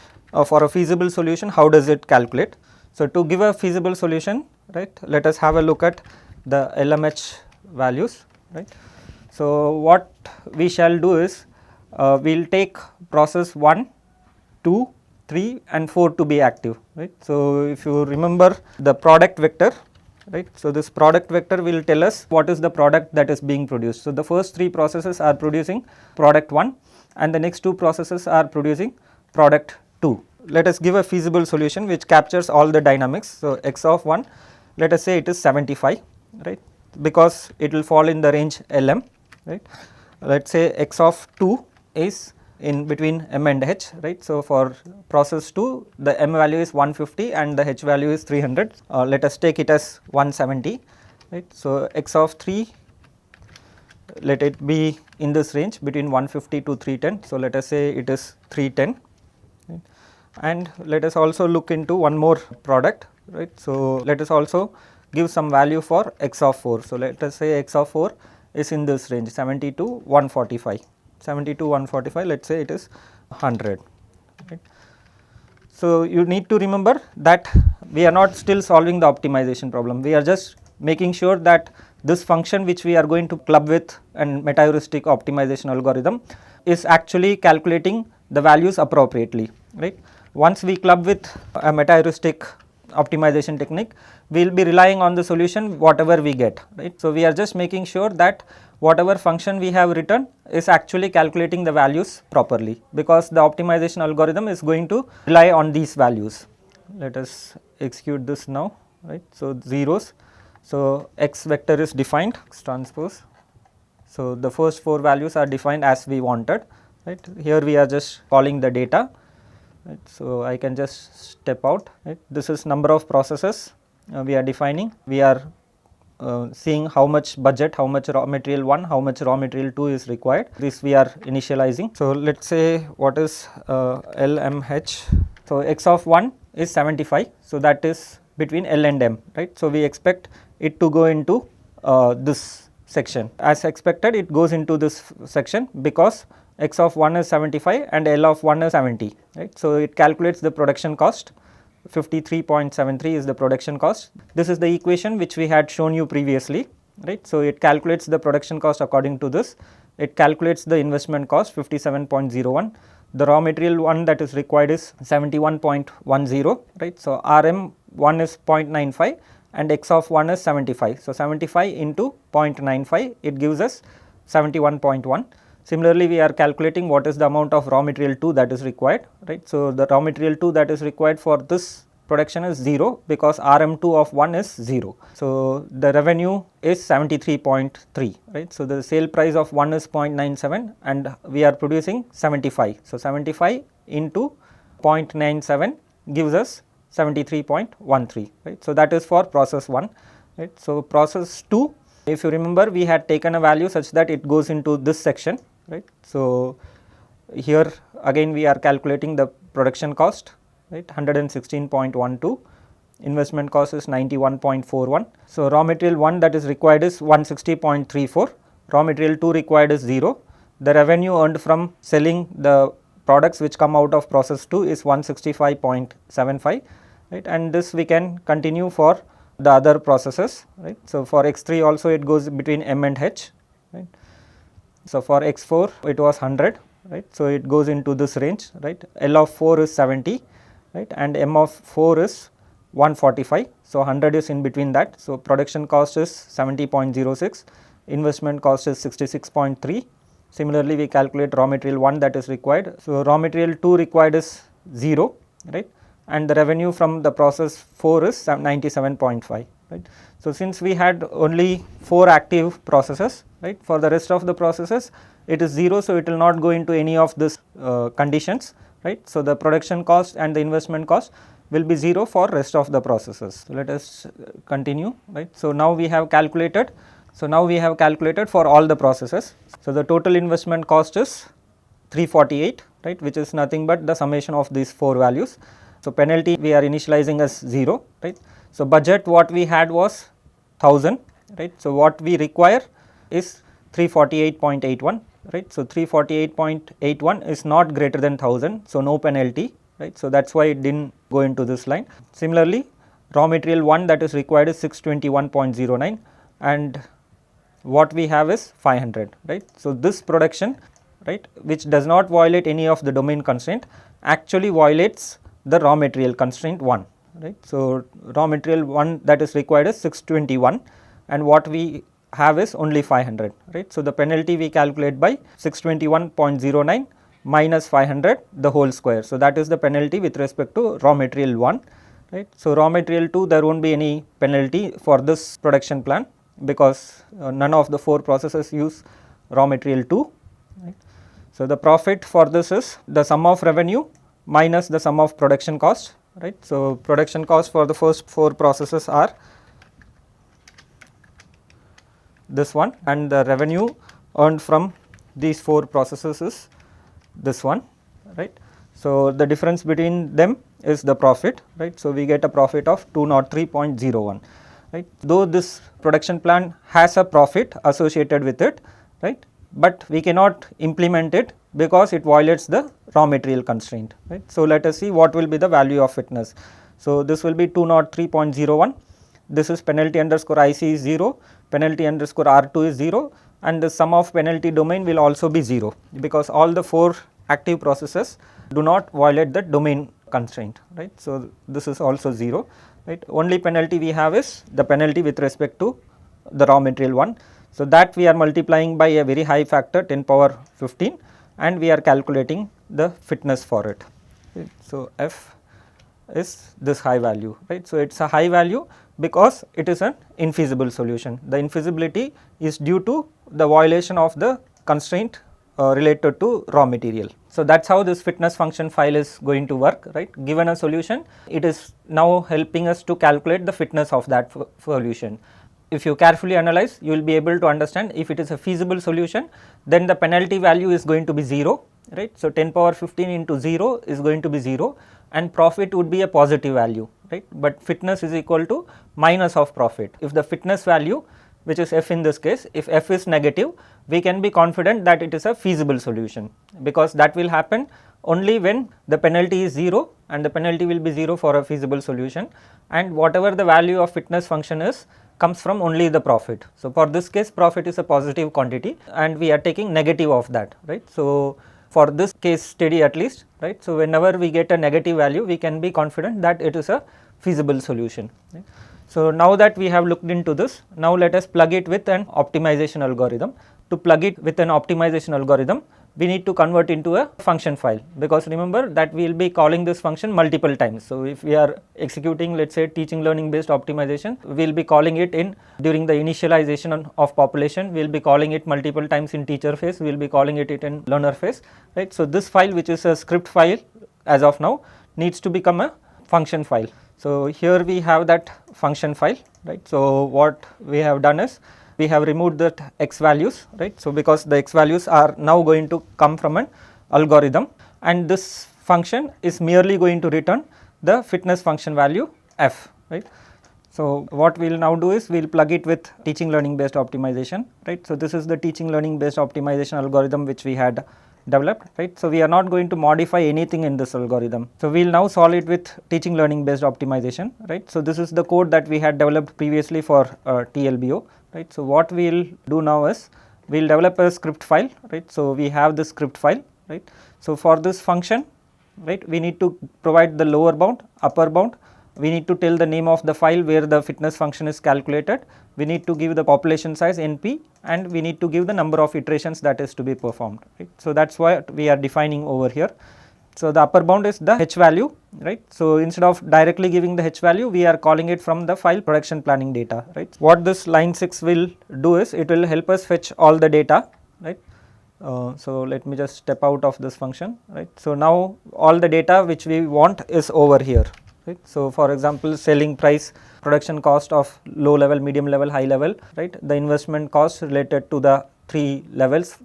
for a feasible solution, how does it calculate. So, to give a feasible solution, right, let us have a look at the LMH values, right. So, what we shall do is, we will take process 1, 2, 3 and 4 to be active, right. So, if you remember the product vector, right. So, this product vector will tell us what is the product that is being produced. So, the first 3 processes are producing product 1 and the next 2 processes are producing product 2. Let us give a feasible solution which captures all the dynamics. So, x of 1, let us say it is 75, right, because it will fall in the range LM, right. Let us say x of 2 is in between m and h, right. So, for process 2, the m value is 150 and the h value is 300. Let us take it as 170, right. So, x of 3, let it be in this range between 150 to 310. So, let us say it is 310, right. And let us also look into one more product, right. So, let us also give some value for x of 4. So, let us say x of 4 is in this range 70 to 145. 70 to 145, let us say it is 100, right. So, you need to remember that we are not still solving the optimization problem, we are just making sure that this function which we are going to club with an meta-heuristic optimization algorithm is actually calculating the values appropriately, right. Once we club with a meta-heuristic optimization technique, we will be relying on the solution whatever we get, right. So, we are just making sure that whatever function we have written is actually calculating the values properly, because the optimization algorithm is going to rely on these values. Let us execute this now, right. So, zeros. So, x vector is defined, x transpose. So, the first 4 values are defined as we wanted, right. Here we are just calling the data, right. So, I can just step out, right. This is number of processes we are defining, we are seeing how much budget, how much raw material 1, how much raw material 2 is required, this we are initializing. So, let us say what is LMH. So, x of 1 is 75, so that is between L and M, right. So, we expect it to go into this section. As expected, it goes into this section because x of 1 is 75 and L of 1 is 70, right. So, it calculates the production cost. 53.73 is the production cost. This is the equation which we had shown you previously, right. So, it calculates the production cost according to this, it calculates the investment cost 57.01, the raw material 1 that is required is 71.10, right. So, RM 1 is 0.95 and x of 1 is 75. So, 75 into 0.95, it gives us 71.1. Similarly, we are calculating what is the amount of raw material 2 that is required, right. So, the raw material 2 that is required for this production is 0 because RM2 of 1 is 0. So, the revenue is 73.3, right. So, the sale price of 1 is 0.97 and we are producing 75. So, 75 into 0.97 gives us 73.13, right. So, that is for process 1, right. So, process 2, if you remember, we had taken a value such that it goes into this section, right. So, here again we are calculating the production cost, right, 116.12, investment cost is 91.41. So, raw material 1 that is required is 160.34, raw material 2 required is 0, the revenue earned from selling the products which come out of process 2 is 165.75, right, and this we can continue for the other processes, right. So, for x3 also it goes between m and h, right. So, for x4 it was 100, right. So, it goes into this range, right. L of 4 is 70, right, and m of 4 is 145. So 100 is in between that. So production cost is 70.06, investment cost is 66.3. Similarly, we calculate raw material 1 that is required. So raw material 2 required is 0, right, and the revenue from the process 4 is 97.5, right. So since we had only 4 active processes, right, for the rest of the processes it is 0, so it will not go into any of these conditions, right. So the production cost and the investment cost will be 0 for rest of the processes. So let us continue, right. So now we have calculated. So now we have calculated for all the processes. So the total investment cost is 348, right, which is nothing but the summation of these 4 values. So penalty we are initializing as 0, right. So budget what we had was 1000, right. So what we require is 348.81, right. So 348.81 is not greater than 1000, so no penalty, right. So that is why it did not go into this line. Similarly, raw material 1 that is required is 621.09 and what we have is 500, right. So this production, right, which does not violate any of the domain constraint, actually violates the raw material constraint 1, right. So raw material 1 that is required is 621 and what we have is only 500, right. So the penalty we calculate by 621.09 minus 500 the whole square. So that is the penalty with respect to raw material 1, right. So raw material 2 there will not be any penalty for this production plan because none of the 4 processes use raw material 2, right. So the profit for this is the sum of revenue minus the sum of production cost, right. So production cost for the first 4 processes are this one and the revenue earned from these 4 processes is this one, right. So the difference between them is the profit, right. So we get a profit of 203.01, right. Though this production plan has a profit associated with it, right, but we cannot implement it because it violates the raw material constraint, right. So let us see what will be the value of fitness. So this will be 203.01, this is penalty underscore IC is 0, penalty underscore R2 is 0 and the sum of penalty domain will also be 0 because all the 4 active processes do not violate the domain constraint, right. So this is also 0, right. Only penalty we have is the penalty with respect to the raw material 1. So that we are multiplying by a very high factor 10 power 15 and we are calculating the fitness for it, right. So F is this high value, right. So it is a high value because it is an infeasible solution. The infeasibility is due to the violation of the constraint related to raw material. So that is how this fitness function file is going to work, right. Given a solution, it is now helping us to calculate the fitness of that solution. If you carefully analyze, you will be able to understand if it is a feasible solution, then the penalty value is going to be 0, right. So 10 power 15 into 0 is going to be 0 and profit would be a positive value, right, but fitness is equal to minus of profit. If the fitness value, which is F in this case, if F is negative, we can be confident that it is a feasible solution because that will happen only when the penalty is 0 and the penalty will be 0 for a feasible solution and whatever the value of fitness function is comes from only the profit. So for this case profit is a positive quantity and we are taking negative of that, right. So for this case study at least, right. So whenever we get a negative value, we can be confident that it is a feasible solution, right. So now that we have looked into this, now let us plug it with an optimization algorithm. To plug it with an optimization algorithm, we need to convert into a function file because remember that we will be calling this function multiple times. So if we are executing, let us say, teaching learning based optimization, we will be calling it in during the initialization of population, we will be calling it multiple times in teacher phase, we will be calling it in learner phase, right. So this file, which is a script file as of now, needs to become a function file. So here we have that function file, right. So what we have done is we have removed that x values, right. So because the x values are now going to come from an algorithm and this function is merely going to return the fitness function value f, right. So what we will now do is we will plug it with teaching learning based optimization, right. So this is the teaching learning based optimization algorithm which we had developed, right. So we are not going to modify anything in this algorithm. So we will now solve it with teaching learning based optimization, right. So this is the code that we had developed previously for TLBO, right. So what we will do now is we will develop a script file, right. So we have this script file, right. So for this function, right, we need to provide the lower bound, upper bound, we need to tell the name of the file where the fitness function is calculated, we need to give the population size NP, and we need to give the number of iterations that is to be performed, right. So, that is what we are defining over here. So, the upper bound is the H value, right. So, instead of directly giving the H value, we are calling it from the file production planning data, right. What this line 6 will do is, it will help us fetch all the data, right. So, let me just step out of this function, right. So, now all the data which we want is over here, right. So, for example, selling price, production cost of low level, medium level, high level, right, the investment cost related to the 3 levels,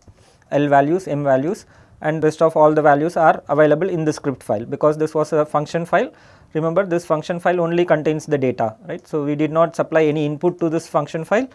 L values, M values, and rest of all the values are available in the script file, because this was a function file. Remember, this function file only contains the data, right. So, we did not supply any input to this function file,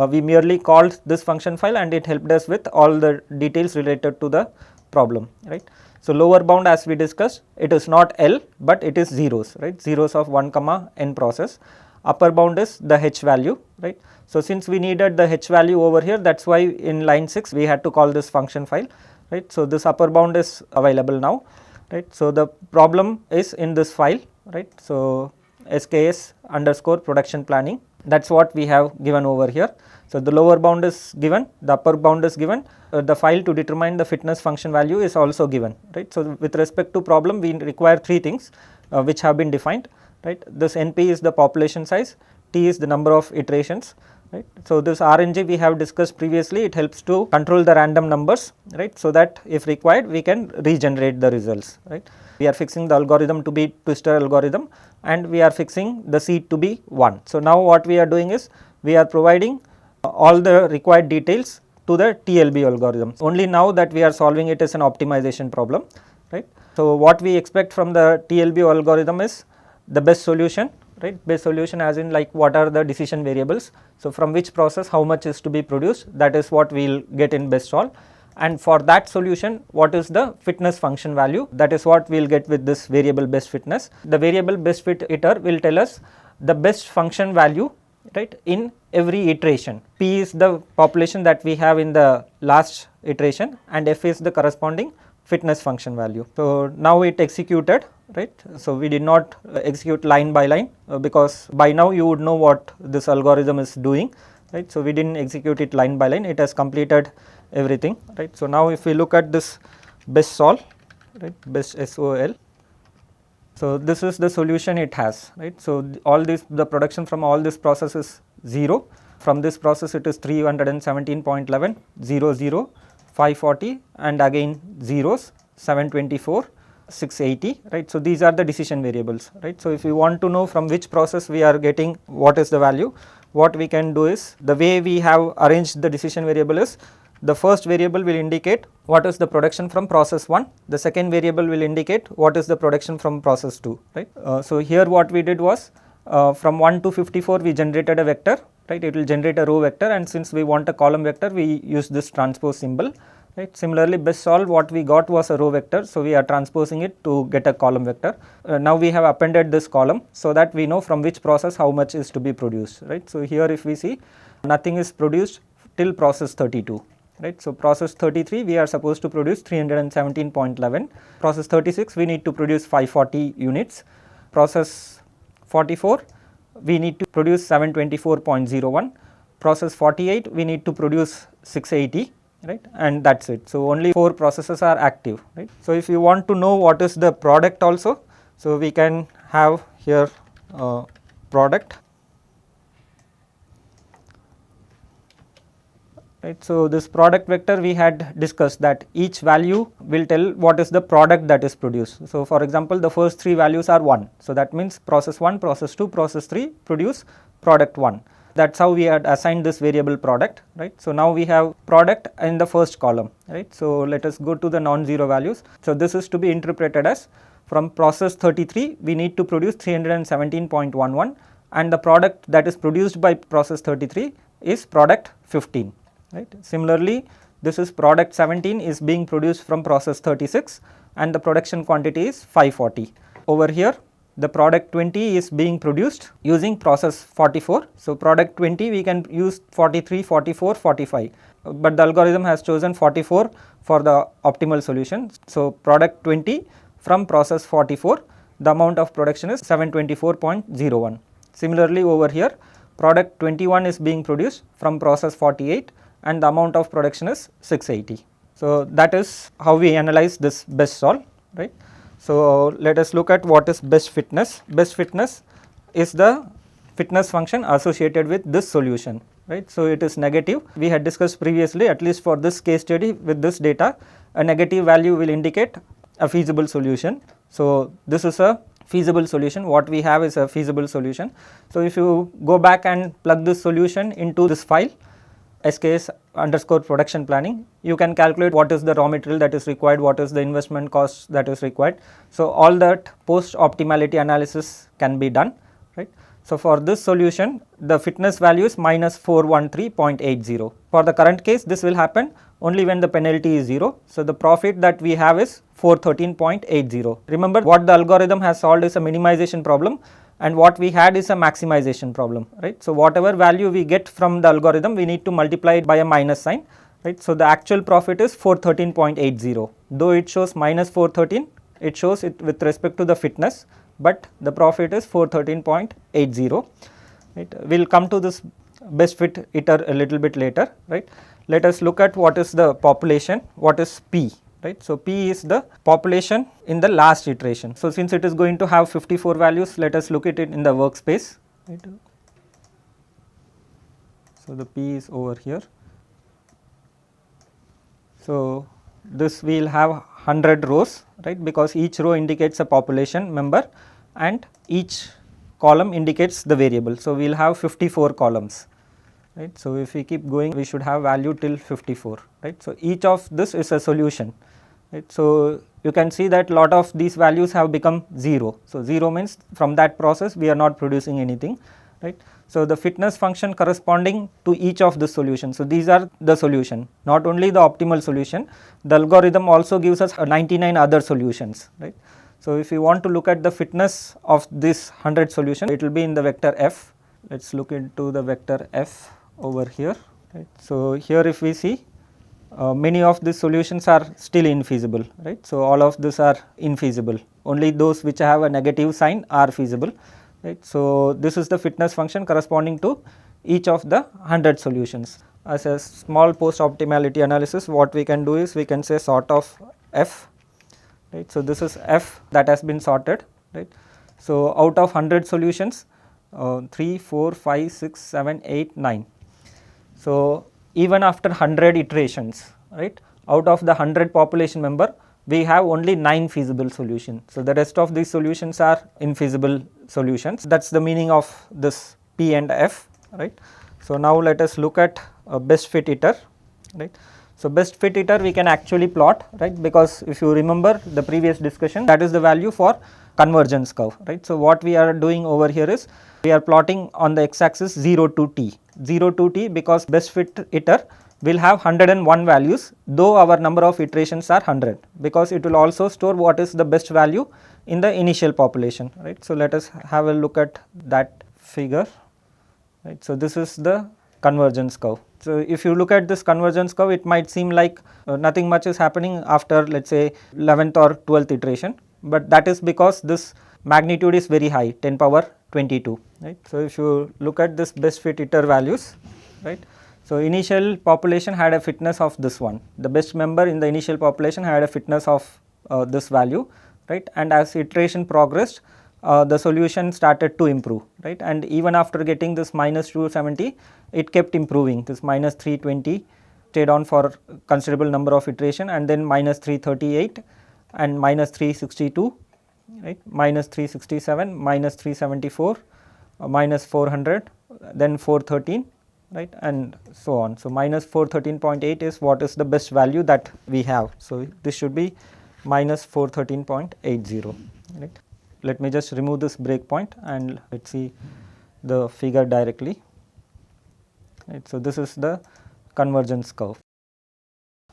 we merely called this function file and it helped us with all the details related to the problem, right. So, lower bound, as we discussed, it is not L, but it is zeros, right, zeros of 1 comma n process. Upper bound is the H value, right. So, since we needed the H value over here, that is why in line 6 we had to call this function file, right. So, this upper bound is available now, right. So, the problem is in this file, right. So, SKS underscore production planning, that is what we have given over here. So, the lower bound is given, the upper bound is given, the file to determine the fitness function value is also given, right. So, with respect to problem, we require 3 things which have been defined, right. This NP is the population size, T is the number of iterations, right. So, this RNG we have discussed previously, it helps to control the random numbers, right. So, that if required we can regenerate the results, right. We are fixing the algorithm to be twistor algorithm and we are fixing the seed to be 1. So, now what we are doing is, we are providing all the required details to the TLB algorithm. Only now that we are solving it as an optimization problem, right. So, what we expect from the TLB algorithm is the best solution, right, best solution as in like what are the decision variables. So, from which process how much is to be produced, that is what we will get in best solve, and for that solution what is the fitness function value, that is what we will get with this variable best fitness. The variable best fit iter will tell us the best function value, right, in every iteration. P is the population that we have in the last iteration and F is the corresponding fitness function value. So, now it executed, right. So, we did not execute line by line because by now you would know what this algorithm is doing, right. So, we did not execute it line by line, it has completed everything, right. So, now if we look at this best solve, right, best SOL. So, this is the solution it has, right. So, all this, the production from all this process is 0, from this process it is 317.11, 0, 0, 540 and again zeros, 724, 680, right. So, these are the decision variables, right. So, if we want to know from which process we are getting what is the value, what we can do is, the way we have arranged the decision variable is, the first variable will indicate what is the production from process 1, the second variable will indicate what is the production from process 2, right. So, here what we did was, from 1 to 54 we generated a vector, right, it will generate a row vector, and since we want a column vector we use this transpose symbol, right. Similarly, best solve what we got was a row vector, so we are transposing it to get a column vector. Now we have appended this column so that we know from which process how much is to be produced, right. So, here if we see, nothing is produced till process 32. Right. So, process 33 we are supposed to produce 317.11, process 36 we need to produce 540 units, process 44 we need to produce 724.01, process 48 we need to produce 680, right, and that is it. So, only 4 processes are active, right. So, if you want to know what is the product also, so we can have here product. Right. So, this product vector we had discussed that each value will tell what is the product that is produced. So, for example, the first 3 values are 1. So, that means process 1, process 2, process 3 produce product 1. That is how we had assigned this variable product, right. So, now we have product in the first column, right. So, let us go to the non-zero values. So, this is to be interpreted as, from process 33 we need to produce 317.11 and the product that is produced by process 33 is product 15. Right. Similarly, this is product 17 is being produced from process 36 and the production quantity is 540. Over here the product 20 is being produced using process 44. So, product 20 we can use 43, 44, 45, but the algorithm has chosen 44 for the optimal solution. So, product 20 from process 44 the amount of production is 724.01. Similarly, over here product 21 is being produced from process 48 and the amount of production is 680. So, that is how we analyze this best sol, right. So, let us look at what is best fitness. Best fitness is the fitness function associated with this solution, right. So, it is negative. We had discussed previously, at least for this case study with this data, a negative value will indicate a feasible solution. So, this is a feasible solution, what we have is a feasible solution. So, if you go back and plug this solution into this file SKS_production planning, you can calculate what is the raw material that is required, what is the investment cost that is required. So, all that post optimality analysis can be done, right. So, for this solution the fitness value is minus 413.80. For the current case this will happen only when the penalty is 0. So, the profit that we have is 413.80. Remember what the algorithm has solved is a minimization problem and what we had is a maximization problem, right. So, whatever value we get from the algorithm we need to multiply it by a minus sign, right. So, the actual profit is 413.80, though it shows minus 413, it shows it with respect to the fitness, but the profit is 413.80, right. We will come to this best fit iter a little bit later, right. Let us look at what is the population, what is P, right. So, P is the population in the last iteration. So, since it is going to have 54 values, let us look at it in the workspace, right. So, the P is over here. So, this we will have 100 rows, right, because each row indicates a population member and each column indicates the variable. So, we will have 54 columns, right. So, if we keep going we should have value till 54, right. So, each of this is a solution, right. So, you can see that lot of these values have become 0. So, 0 means from that process we are not producing anything, right. So, the fitness function corresponding to each of the solutions. So, these are the solution, not only the optimal solution, the algorithm also gives us 99 other solutions, right. So, if you want to look at the fitness of this 100 solution, it will be in the vector f. Let us look into the vector f over here, right. So, here if we see many of these solutions are still infeasible, right. So, all of these are infeasible, only those which have a negative sign are feasible, right. So, this is the fitness function corresponding to each of the 100 solutions. As a small post optimality analysis, what we can do is we can say sort of f, right. So, this is f that has been sorted, right. So, out of 100 solutions 3, 4, 5, 6, 7, 8, 9. So, even after 100 iterations, right, out of the 100 population member we have only 9 feasible solutions. So, the rest of these solutions are infeasible solutions, that is the meaning of this P and F, right. So, now let us look at best fit iter, right. So, best fit iter we can actually plot, right, because if you remember the previous discussion, that is the value for convergence curve, right. So, what we are doing over here is we are plotting on the x axis 0 to t, 0 to t because best fit iter will have 101 values, though our number of iterations are 100, because it will also store what is the best value in the initial population, right. So, let us have a look at that figure, right. So, this is the convergence curve. So, if you look at this convergence curve, it might seem like nothing much is happening after let us say 11th or 12th iteration, but that is because this magnitude is very high, 10 power 22, right. So, if you look at this best fit iter values, right. So, initial population had a fitness of this one, the best member in the initial population had a fitness of this value, right, and as iteration progressed the solution started to improve, right, and even after getting this minus 270 it kept improving, this minus 320 stayed on for considerable number of iteration and then minus 338 and minus 362, right, minus 367, minus 374, minus 400, then 413, right, and so on. So, minus 413.8 is what is the best value that we have. So, this should be minus 413.80, right. Let me just remove this breakpoint and let us see the figure directly, right. So, this is the convergence curve.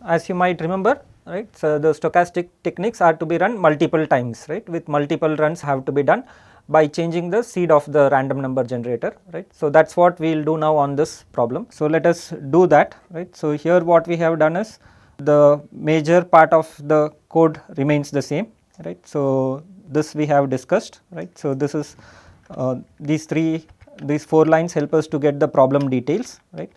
As you might remember, right, so the stochastic techniques are to be run multiple times, right, with multiple runs have to be done by changing the seed of the random number generator, right. So, that is what we will do now on this problem. So, let us do that, right. So, here what we have done is the major part of the code remains the same, right. So, this we have discussed, right. So, this is these 4 lines help us to get the problem details, right.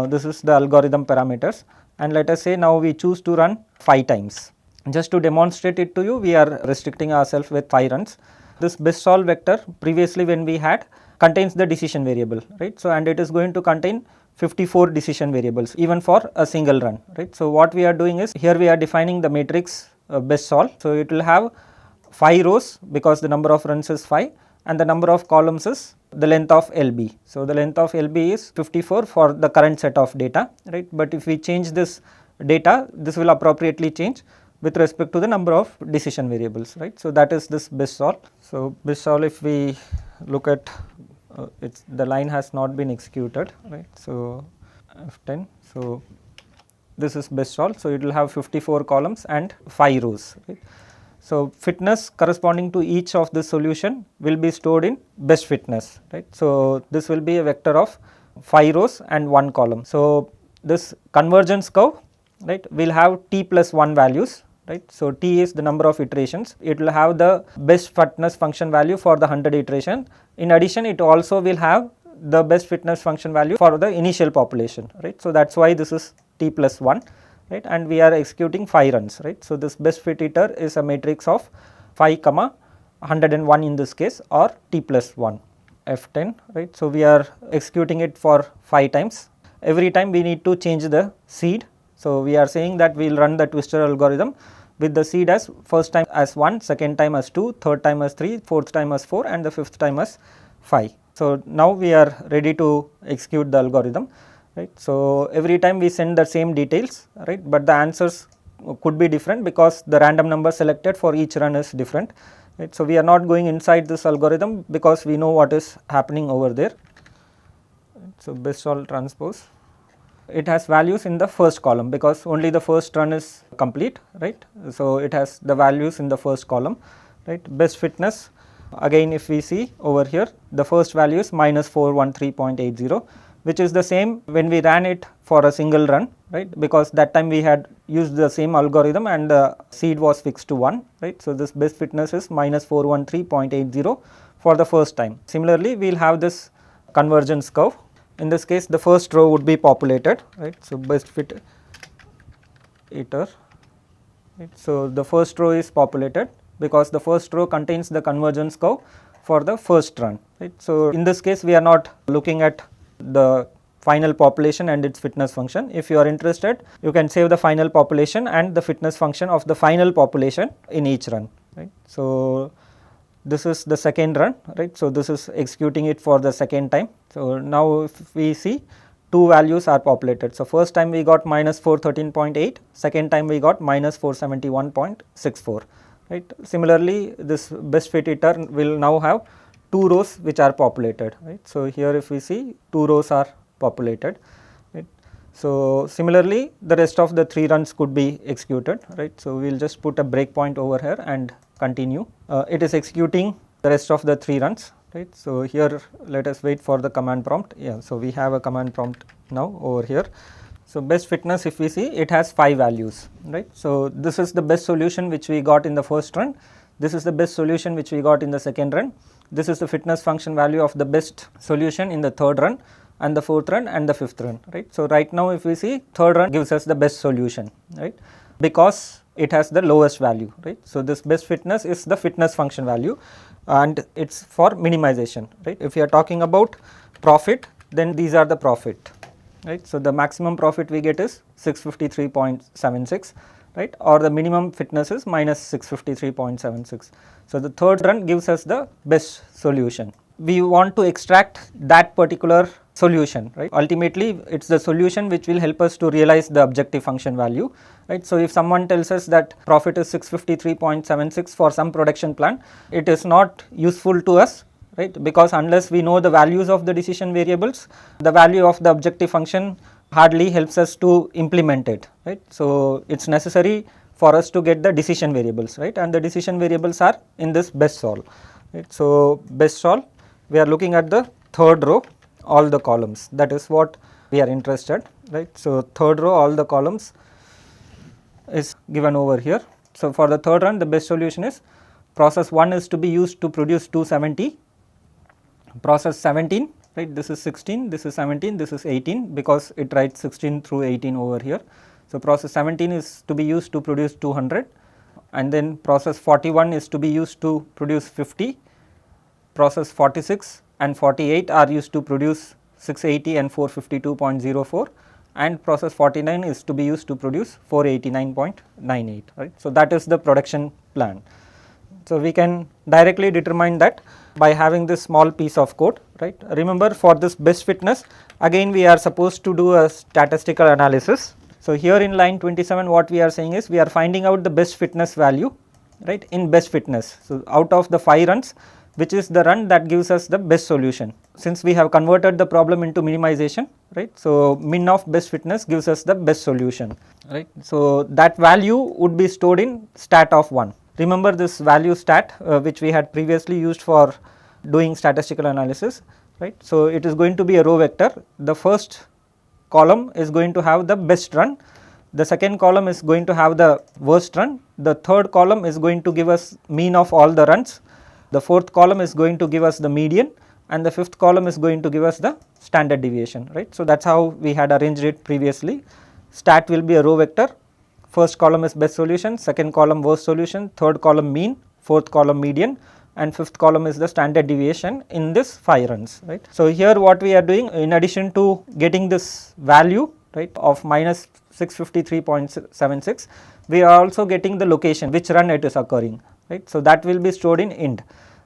This is the algorithm parameters, and let us say now we choose to run 5 times. Just to demonstrate it to you, we are restricting ourselves with 5 runs. This best solve vector previously when we had contains the decision variable, right. So, and it is going to contain 54 decision variables even for a single run, right. So, what we are doing is here we are defining the matrix best solve. So, it will have 5 rows because the number of runs is 5 and the number of columns is the length of LB. So, the length of LB is 54 for the current set of data, right, but if we change this data, this will appropriately change with respect to the number of decision variables, right. So, that is this best solve. So, best solve, if we look at it's the line has not been executed, right. So, F10. So, this is best solve. So, it will have 54 columns and 5 rows, right. So, fitness corresponding to each of this solution will be stored in best fitness, right. So, this will be a vector of 5 rows and 1 column. So, this convergence curve, right, will have t plus 1 values, right. So, t is the number of iterations, it will have the best fitness function value for the 100 iteration. In addition, it also will have the best fitness function value for the initial population, right. So, that is why this is t plus 1, right, and we are executing 5 runs, right. So, this best fit iter is a matrix of 5 comma 101 in this case, or t plus 1 F10, right. So, we are executing it for 5 times. Every time we need to change the seed. So, we are saying that we will run the twistor algorithm with the seed as first time as 1, second time as 2, third time as 3, fourth time as 4 and the fifth time as 5. So, now we are ready to execute the algorithm, right. So, every time we send the same details, right, but the answers could be different because the random number selected for each run is different, right. So, we are not going inside this algorithm because we know what is happening over there. So, best solve transpose, it has values in the first column because only the first run is complete, right. So, it has the values in the first column, right. Best fitness, again if we see over here, the first value is minus 413.80, which is the same when we ran it for a single run, right, because that time we had used the same algorithm and the seed was fixed to 1, right. So, this best fitness is minus 413.80 for the first time. Similarly, we will have this convergence curve. In this case, the first row would be populated, right. So, best fit iter, right. So, the first row is populated because the first row contains the convergence curve for the first run, right. So, in this case, we are not looking at the final population and its fitness function. If you are interested, you can save the final population and the fitness function of the final population in each run, right. So, this is the second run, right. So, this is executing it for the second time. So, now if we see 2 values are populated. So, first time we got minus 413.8, second time we got minus 471.64, right. Similarly, this best fit iter will now have 2 rows which are populated, right. So, here if we see 2 rows are populated, right. So, similarly the rest of the 3 runs could be executed, right. So, we will just put a breakpoint over here and continue. It is executing the rest of the 3 runs, right. So, here let us wait for the command prompt. Yeah, so, we have a command prompt now over here. So, best fitness, if we see, it has 5 values, right. So, this is the best solution which we got in the first run, this is the best solution which we got in the second run, this is the fitness function value of the best solution in the third run and the fourth run and the fifth run, right. So, right now if we see, third run gives us the best solution, right, because it has the lowest value, right. So, this best fitness is the fitness function value and it is for minimization, right. If you are talking about profit, then these are the profit, right. So, the maximum profit we get is 653.76, right, or the minimum fitness is minus 653.76. So, the third run gives us the best solution. We want to extract that particular solution, right. Ultimately, it is the solution which will help us to realize the objective function value, right. So, if someone tells us that profit is 653.76 for some production plan, it is not useful to us, right, because unless we know the values of the decision variables, the value of the objective function hardly helps us to implement it, right. So, it is necessary for us to get the decision variables, right, and the decision variables are in this best solve, right. So, best solve, we are looking at the third row, all the columns, that is what we are interested, right. So, third row, all the columns is given over here. So, for the third run, the best solution is process 1 is to be used to produce 270, process 17, right, this is 16, this is 17, this is 18 because it writes 16 through 18 over here. So, process 17 is to be used to produce 200, and then process 41 is to be used to produce 50, process 46 and 48 are used to produce 680 and 452.04, and process 49 is to be used to produce 489.98, right. So, that is the production plan. So, we can directly determine that by having this small piece of code, right. Remember, for this best fitness, again we are supposed to do a statistical analysis. So, here in line 27 what we are saying is we are finding out the best fitness value, right, in best fitness. So, out of the 5 runs, which is the run that gives us the best solution. Since we have converted the problem into minimization, right. So, min of best fitness gives us the best solution, right. So, that value would be stored in stat of 1. Remember this value stat which we had previously used for doing statistical analysis, right. So, it is going to be a row vector. The first column is going to have the best run, the second column is going to have the worst run, the third column is going to give us mean of all the runs, the fourth column is going to give us the median, and the fifth column is going to give us the standard deviation, right. So, that is how we had arranged it previously. Stat will be a row vector, first column is best solution, second column worst solution, third column mean, fourth column median, and fifth column is the standard deviation in this 5 runs, right. So, here what we are doing, in addition to getting this value, right, of minus 653.76, we are also getting the location which run it is occurring, right. So, that will be stored in int.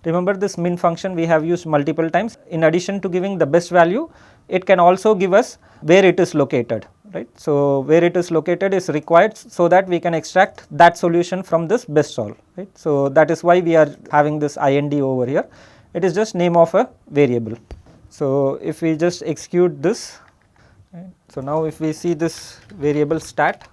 Remember, this min function we have used multiple times. In addition to giving the best value, it can also give us where it is located, right. So, where it is located is required so that we can extract that solution from this best solve, right. So, that is why we are having this ind over here. It is just name of a variable. So, if we just execute this, right. So, now if we see this variable stat,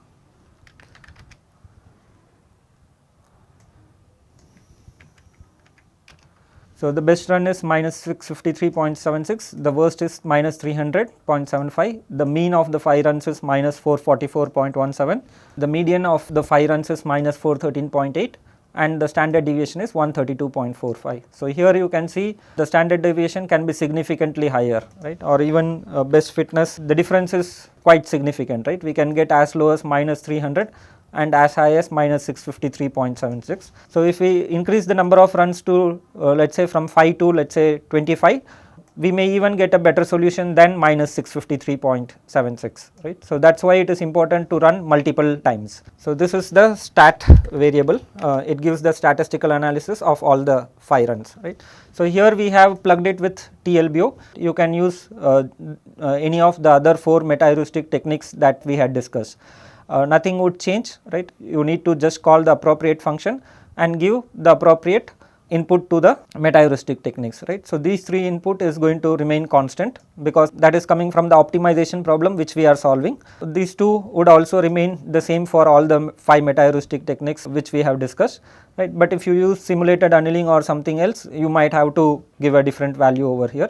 so the best run is minus 653.76, the worst is minus 300.75, the mean of the 5 runs is minus 444.17, the median of the 5 runs is minus 413.8, and the standard deviation is 132.45. So, here you can see the standard deviation can be significantly higher, right, or even best fitness, the difference is quite significant, right. We can get as low as minus 300 and as high as minus 653.76. So, if we increase the number of runs to let us say from 5 to let us say 25, we may even get a better solution than minus 653.76, right. So, that is why it is important to run multiple times. So, this is the stat variable, it gives the statistical analysis of all the 5 runs, right. So, here we have plugged it with TLBO, you can use any of the other 4 meta heuristic techniques that we had discussed. Nothing would change, right. You need to just call the appropriate function and give the appropriate input to the meta heuristic techniques, right. So, these 3 input is going to remain constant because that is coming from the optimization problem which we are solving. These 2 would also remain the same for all the 5 meta heuristic techniques which we have discussed, right. But if you use simulated annealing or something else, you might have to give a different value over here.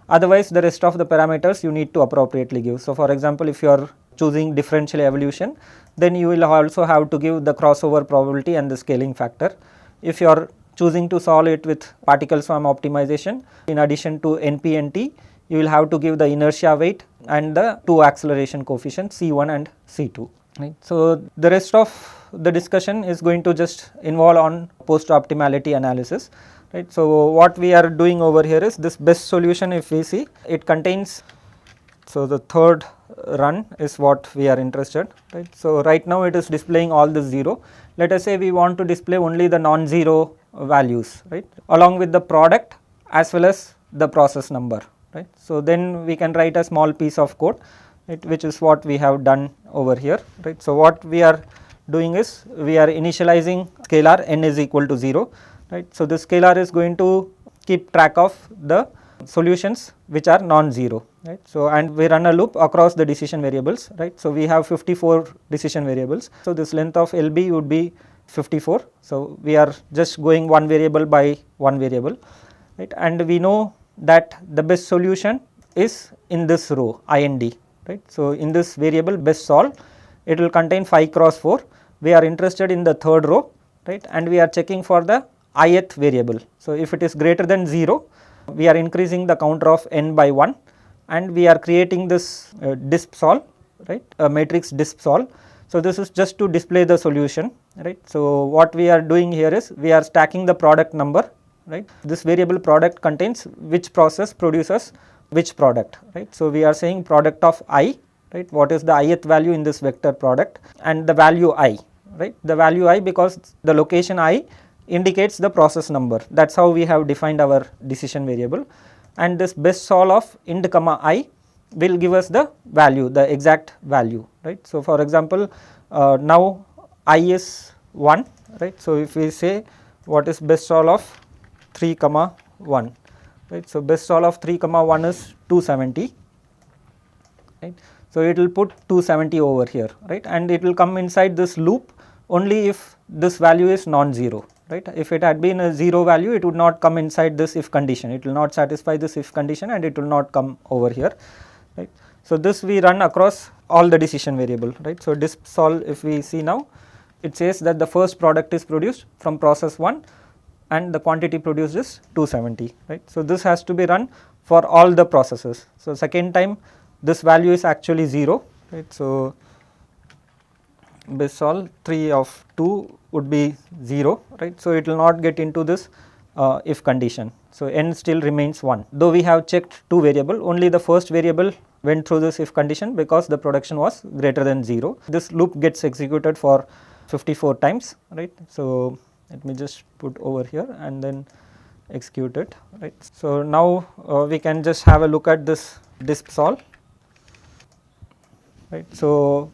Otherwise, the rest of the parameters you need to appropriately give. So, for example, if you are choosing differential evolution, then you will also have to give the crossover probability and the scaling factor. If you are choosing to solve it with particle swarm optimization, in addition to NP and T, you will have to give the inertia weight and the 2 acceleration coefficients C1 and C2. Right. So, the rest of the discussion is going to just involve on post optimality analysis. Right. So, what we are doing over here is this best solution, if we see, it contains, so the third run is what we are interested, right. So, right now it is displaying all the 0. Let us say we want to display only the non-zero values, right, along with the product as well as the process number, right. So, then we can write a small piece of code, right, which is what we have done over here, right. So, what we are doing is we are initializing scalar n is equal to 0, right. So, the scalar is going to keep track of the solutions which are non-zero, right. So, and we run a loop across the decision variables, right. So, we have 54 decision variables. So, this length of LB would be 54. So, we are just going one variable by one variable, right, and we know that the best solution is in this row IND, right. So, in this variable best solve, it will contain 5 cross 4. We are interested in the third row, right, and we are checking for the ith variable. So, if it is greater than 0, we are increasing the counter of n by 1 and we are creating this dispsol, right, a matrix dispsol. So, this is just to display the solution, right. So, what we are doing here is we are stacking the product number, right. This variable product contains which process produces which product, right. So, we are saying product of I, right, what is the ith value in this vector product, and the value I, right, the value I, because the location I indicates the process number. That is how we have defined our decision variable, and this best sol of int comma I will give us the value, the exact value, right. So, for example, now I is 1, right. So, if we say what is best sol of 3 comma 1, right. So, best sol of 3 comma 1 is 270, right. So, it will put 270 over here, right, and it will come inside this loop only if this value is non-zero, right. If it had been a 0 value, it would not come inside this if condition, it will not satisfy this if condition and it will not come over here, right. So, this we run across all the decision variable, right. So, dispsol, if we see now, it says that the first product is produced from process 1 and the quantity produced is 270, right. So, this has to be run for all the processes. So, second time this value is actually 0, right. So, Bisolve 3 of 2 would be 0, right. So, it will not get into this if condition. So, n still remains 1, though we have checked 2 variable, only the first variable went through this if condition because the production was greater than 0. This loop gets executed for 54 times, right. So, let me just put over here and then execute it, right. So, now we can just have a look at this dispsol, right. So,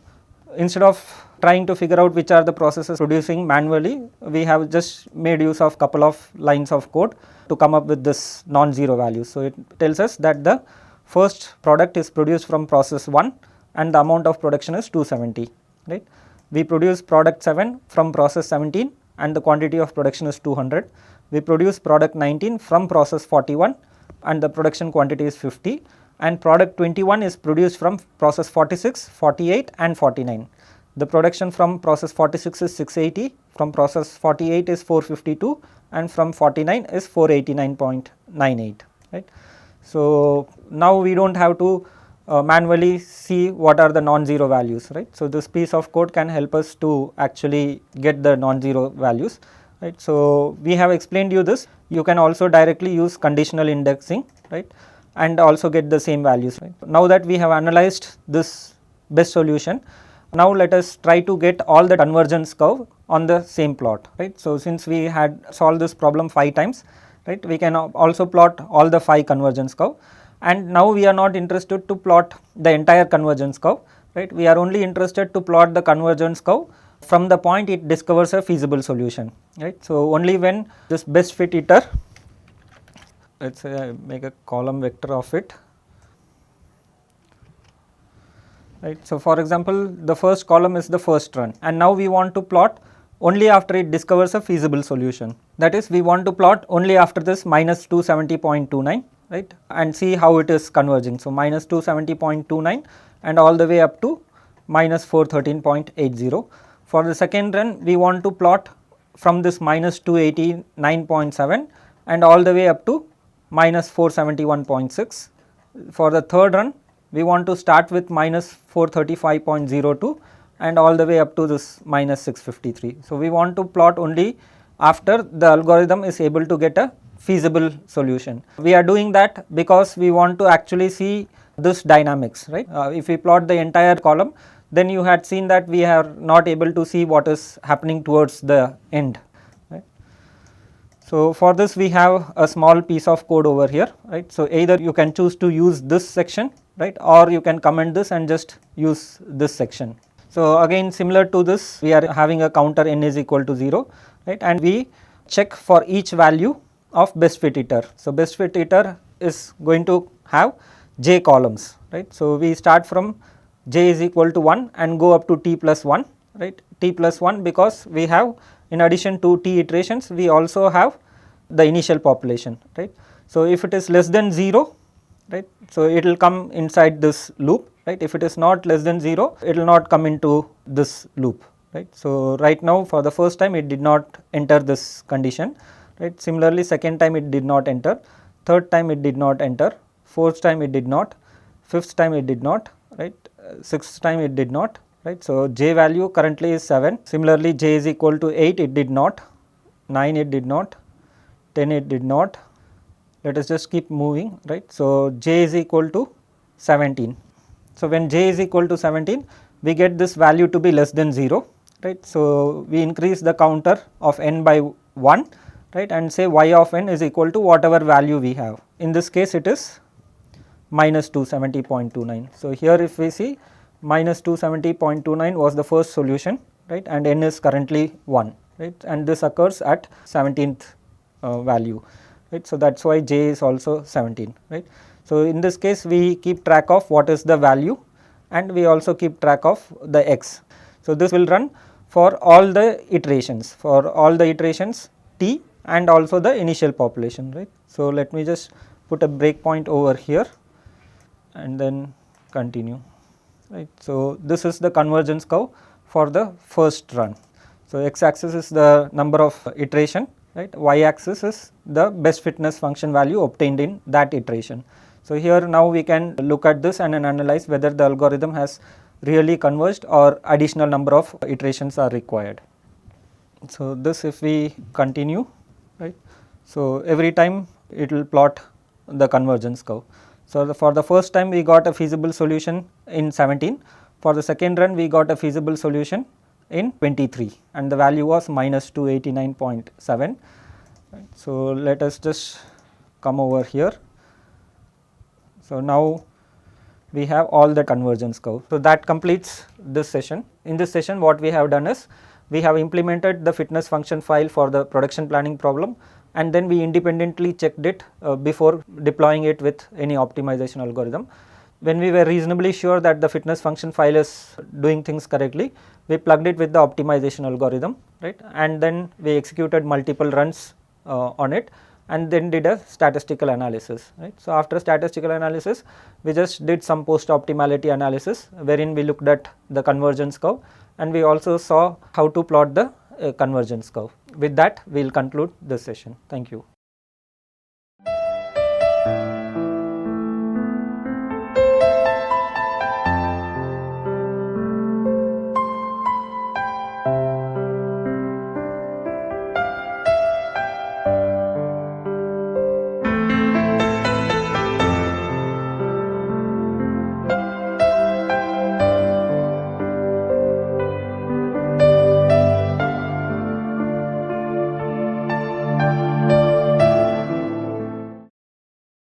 instead of trying to figure out which are the processes producing manually, we have just made use of couple of lines of code to come up with this non-zero value. So, it tells us that the first product is produced from process 1 and the amount of production is 270, right. We produce product 7 from process 17 and the quantity of production is 200. We produce product 19 from process 41 and the production quantity is 50, and product 21 is produced from process 46, 48 and 49. The production from process 46 is 680, from process 48 is 452 and from 49 is 489.98, right. So, now we do not have to manually see what are the non-zero values, right. So, this piece of code can help us to actually get the non-zero values, right. So, we have explained you this, you can also directly use conditional indexing, right, and also get the same values, right. Now that we have analyzed this best solution, now let us try to get all the convergence curve on the same plot, right. So, since we had solved this problem 5 times, right, we can also plot all the 5 convergence curve, and now we are not interested to plot the entire convergence curve, right. We are only interested to plot the convergence curve from the point it discovers a feasible solution, right. So, only when this best fit iter, let us say I make a column vector of it, right. So, for example, the first column is the first run and now we want to plot only after it discovers a feasible solution, that is we want to plot only after this minus 270.29, right, and see how it is converging. So, minus 270.29 and all the way up to minus 413.80. For the second run we want to plot from this minus 289.7 and all the way up to minus 471.6. For the third run we want to start with minus 435.02 and all the way up to this minus 653. So, we want to plot only after the algorithm is able to get a feasible solution. We are doing that because we want to actually see this dynamics, right. If we plot the entire column, then you had seen that we are not able to see what is happening towards the end, right. So, for this we have a small piece of code over here, right. So, either you can choose to use this section, right, or you can comment this and just use this section. So, again similar to this, we are having a counter n is equal to 0, right, and we check for each value of best fit iter. So, best fit iter is going to have j columns, right. So, we start from j is equal to 1 and go up to t plus 1, right, t plus 1 because we have, in addition to t iterations, we also have the initial population, right. So, if it is less than 0, right, so it will come inside this loop, right. If it is not less than 0, it will not come into this loop, right. So, right now for the first time it did not enter this condition, right. Similarly, second time it did not enter, third time it did not enter, fourth time it did not, fifth time it did not, right, sixth time it did not, right. So, j value currently is 7. Similarly, j is equal to 8, it did not, 9 it did not, 10 it did not. Let us just keep moving, right. So, j is equal to 17. So, when j is equal to 17, we get this value to be less than 0, right. So, we increase the counter of n by 1, right, and say y of n is equal to whatever value we have. In this case, it is minus 270.29. So, here if we see minus 270.29 was the first solution, right, and n is currently 1, right, and this occurs at 17th value, right. So, that is why j is also 17, right. So, in this case we keep track of what is the value and we also keep track of the x. So, this will run for all the iterations t and also the initial population, right. So, let me just put a breakpoint over here and then continue, right. So, this is the convergence curve for the first run. So, x axis is the number of iteration, right, y axis is the best fitness function value obtained in that iteration. So, here now we can look at this and analyze whether the algorithm has really converged or additional number of iterations are required. So, this if we continue, right. So, every time it will plot the convergence curve. So, for the first time we got a feasible solution in 17, for the second run we got a feasible solution in 23 and the value was minus 289.7. Right. So, let us just come over here. So, now we have all the convergence curve. So, that completes this session. In this session what we have done is we have implemented the fitness function file for the production planning problem and then we independently checked it before deploying it with any optimization algorithm. When we were reasonably sure that the fitness function file is doing things correctly, we plugged it with the optimization algorithm, right, and then we executed multiple runs on it and then did a statistical analysis, right. So, after statistical analysis we just did some post optimality analysis wherein we looked at the convergence curve and we also saw how to plot the convergence curve. With that we will conclude this session. Thank you.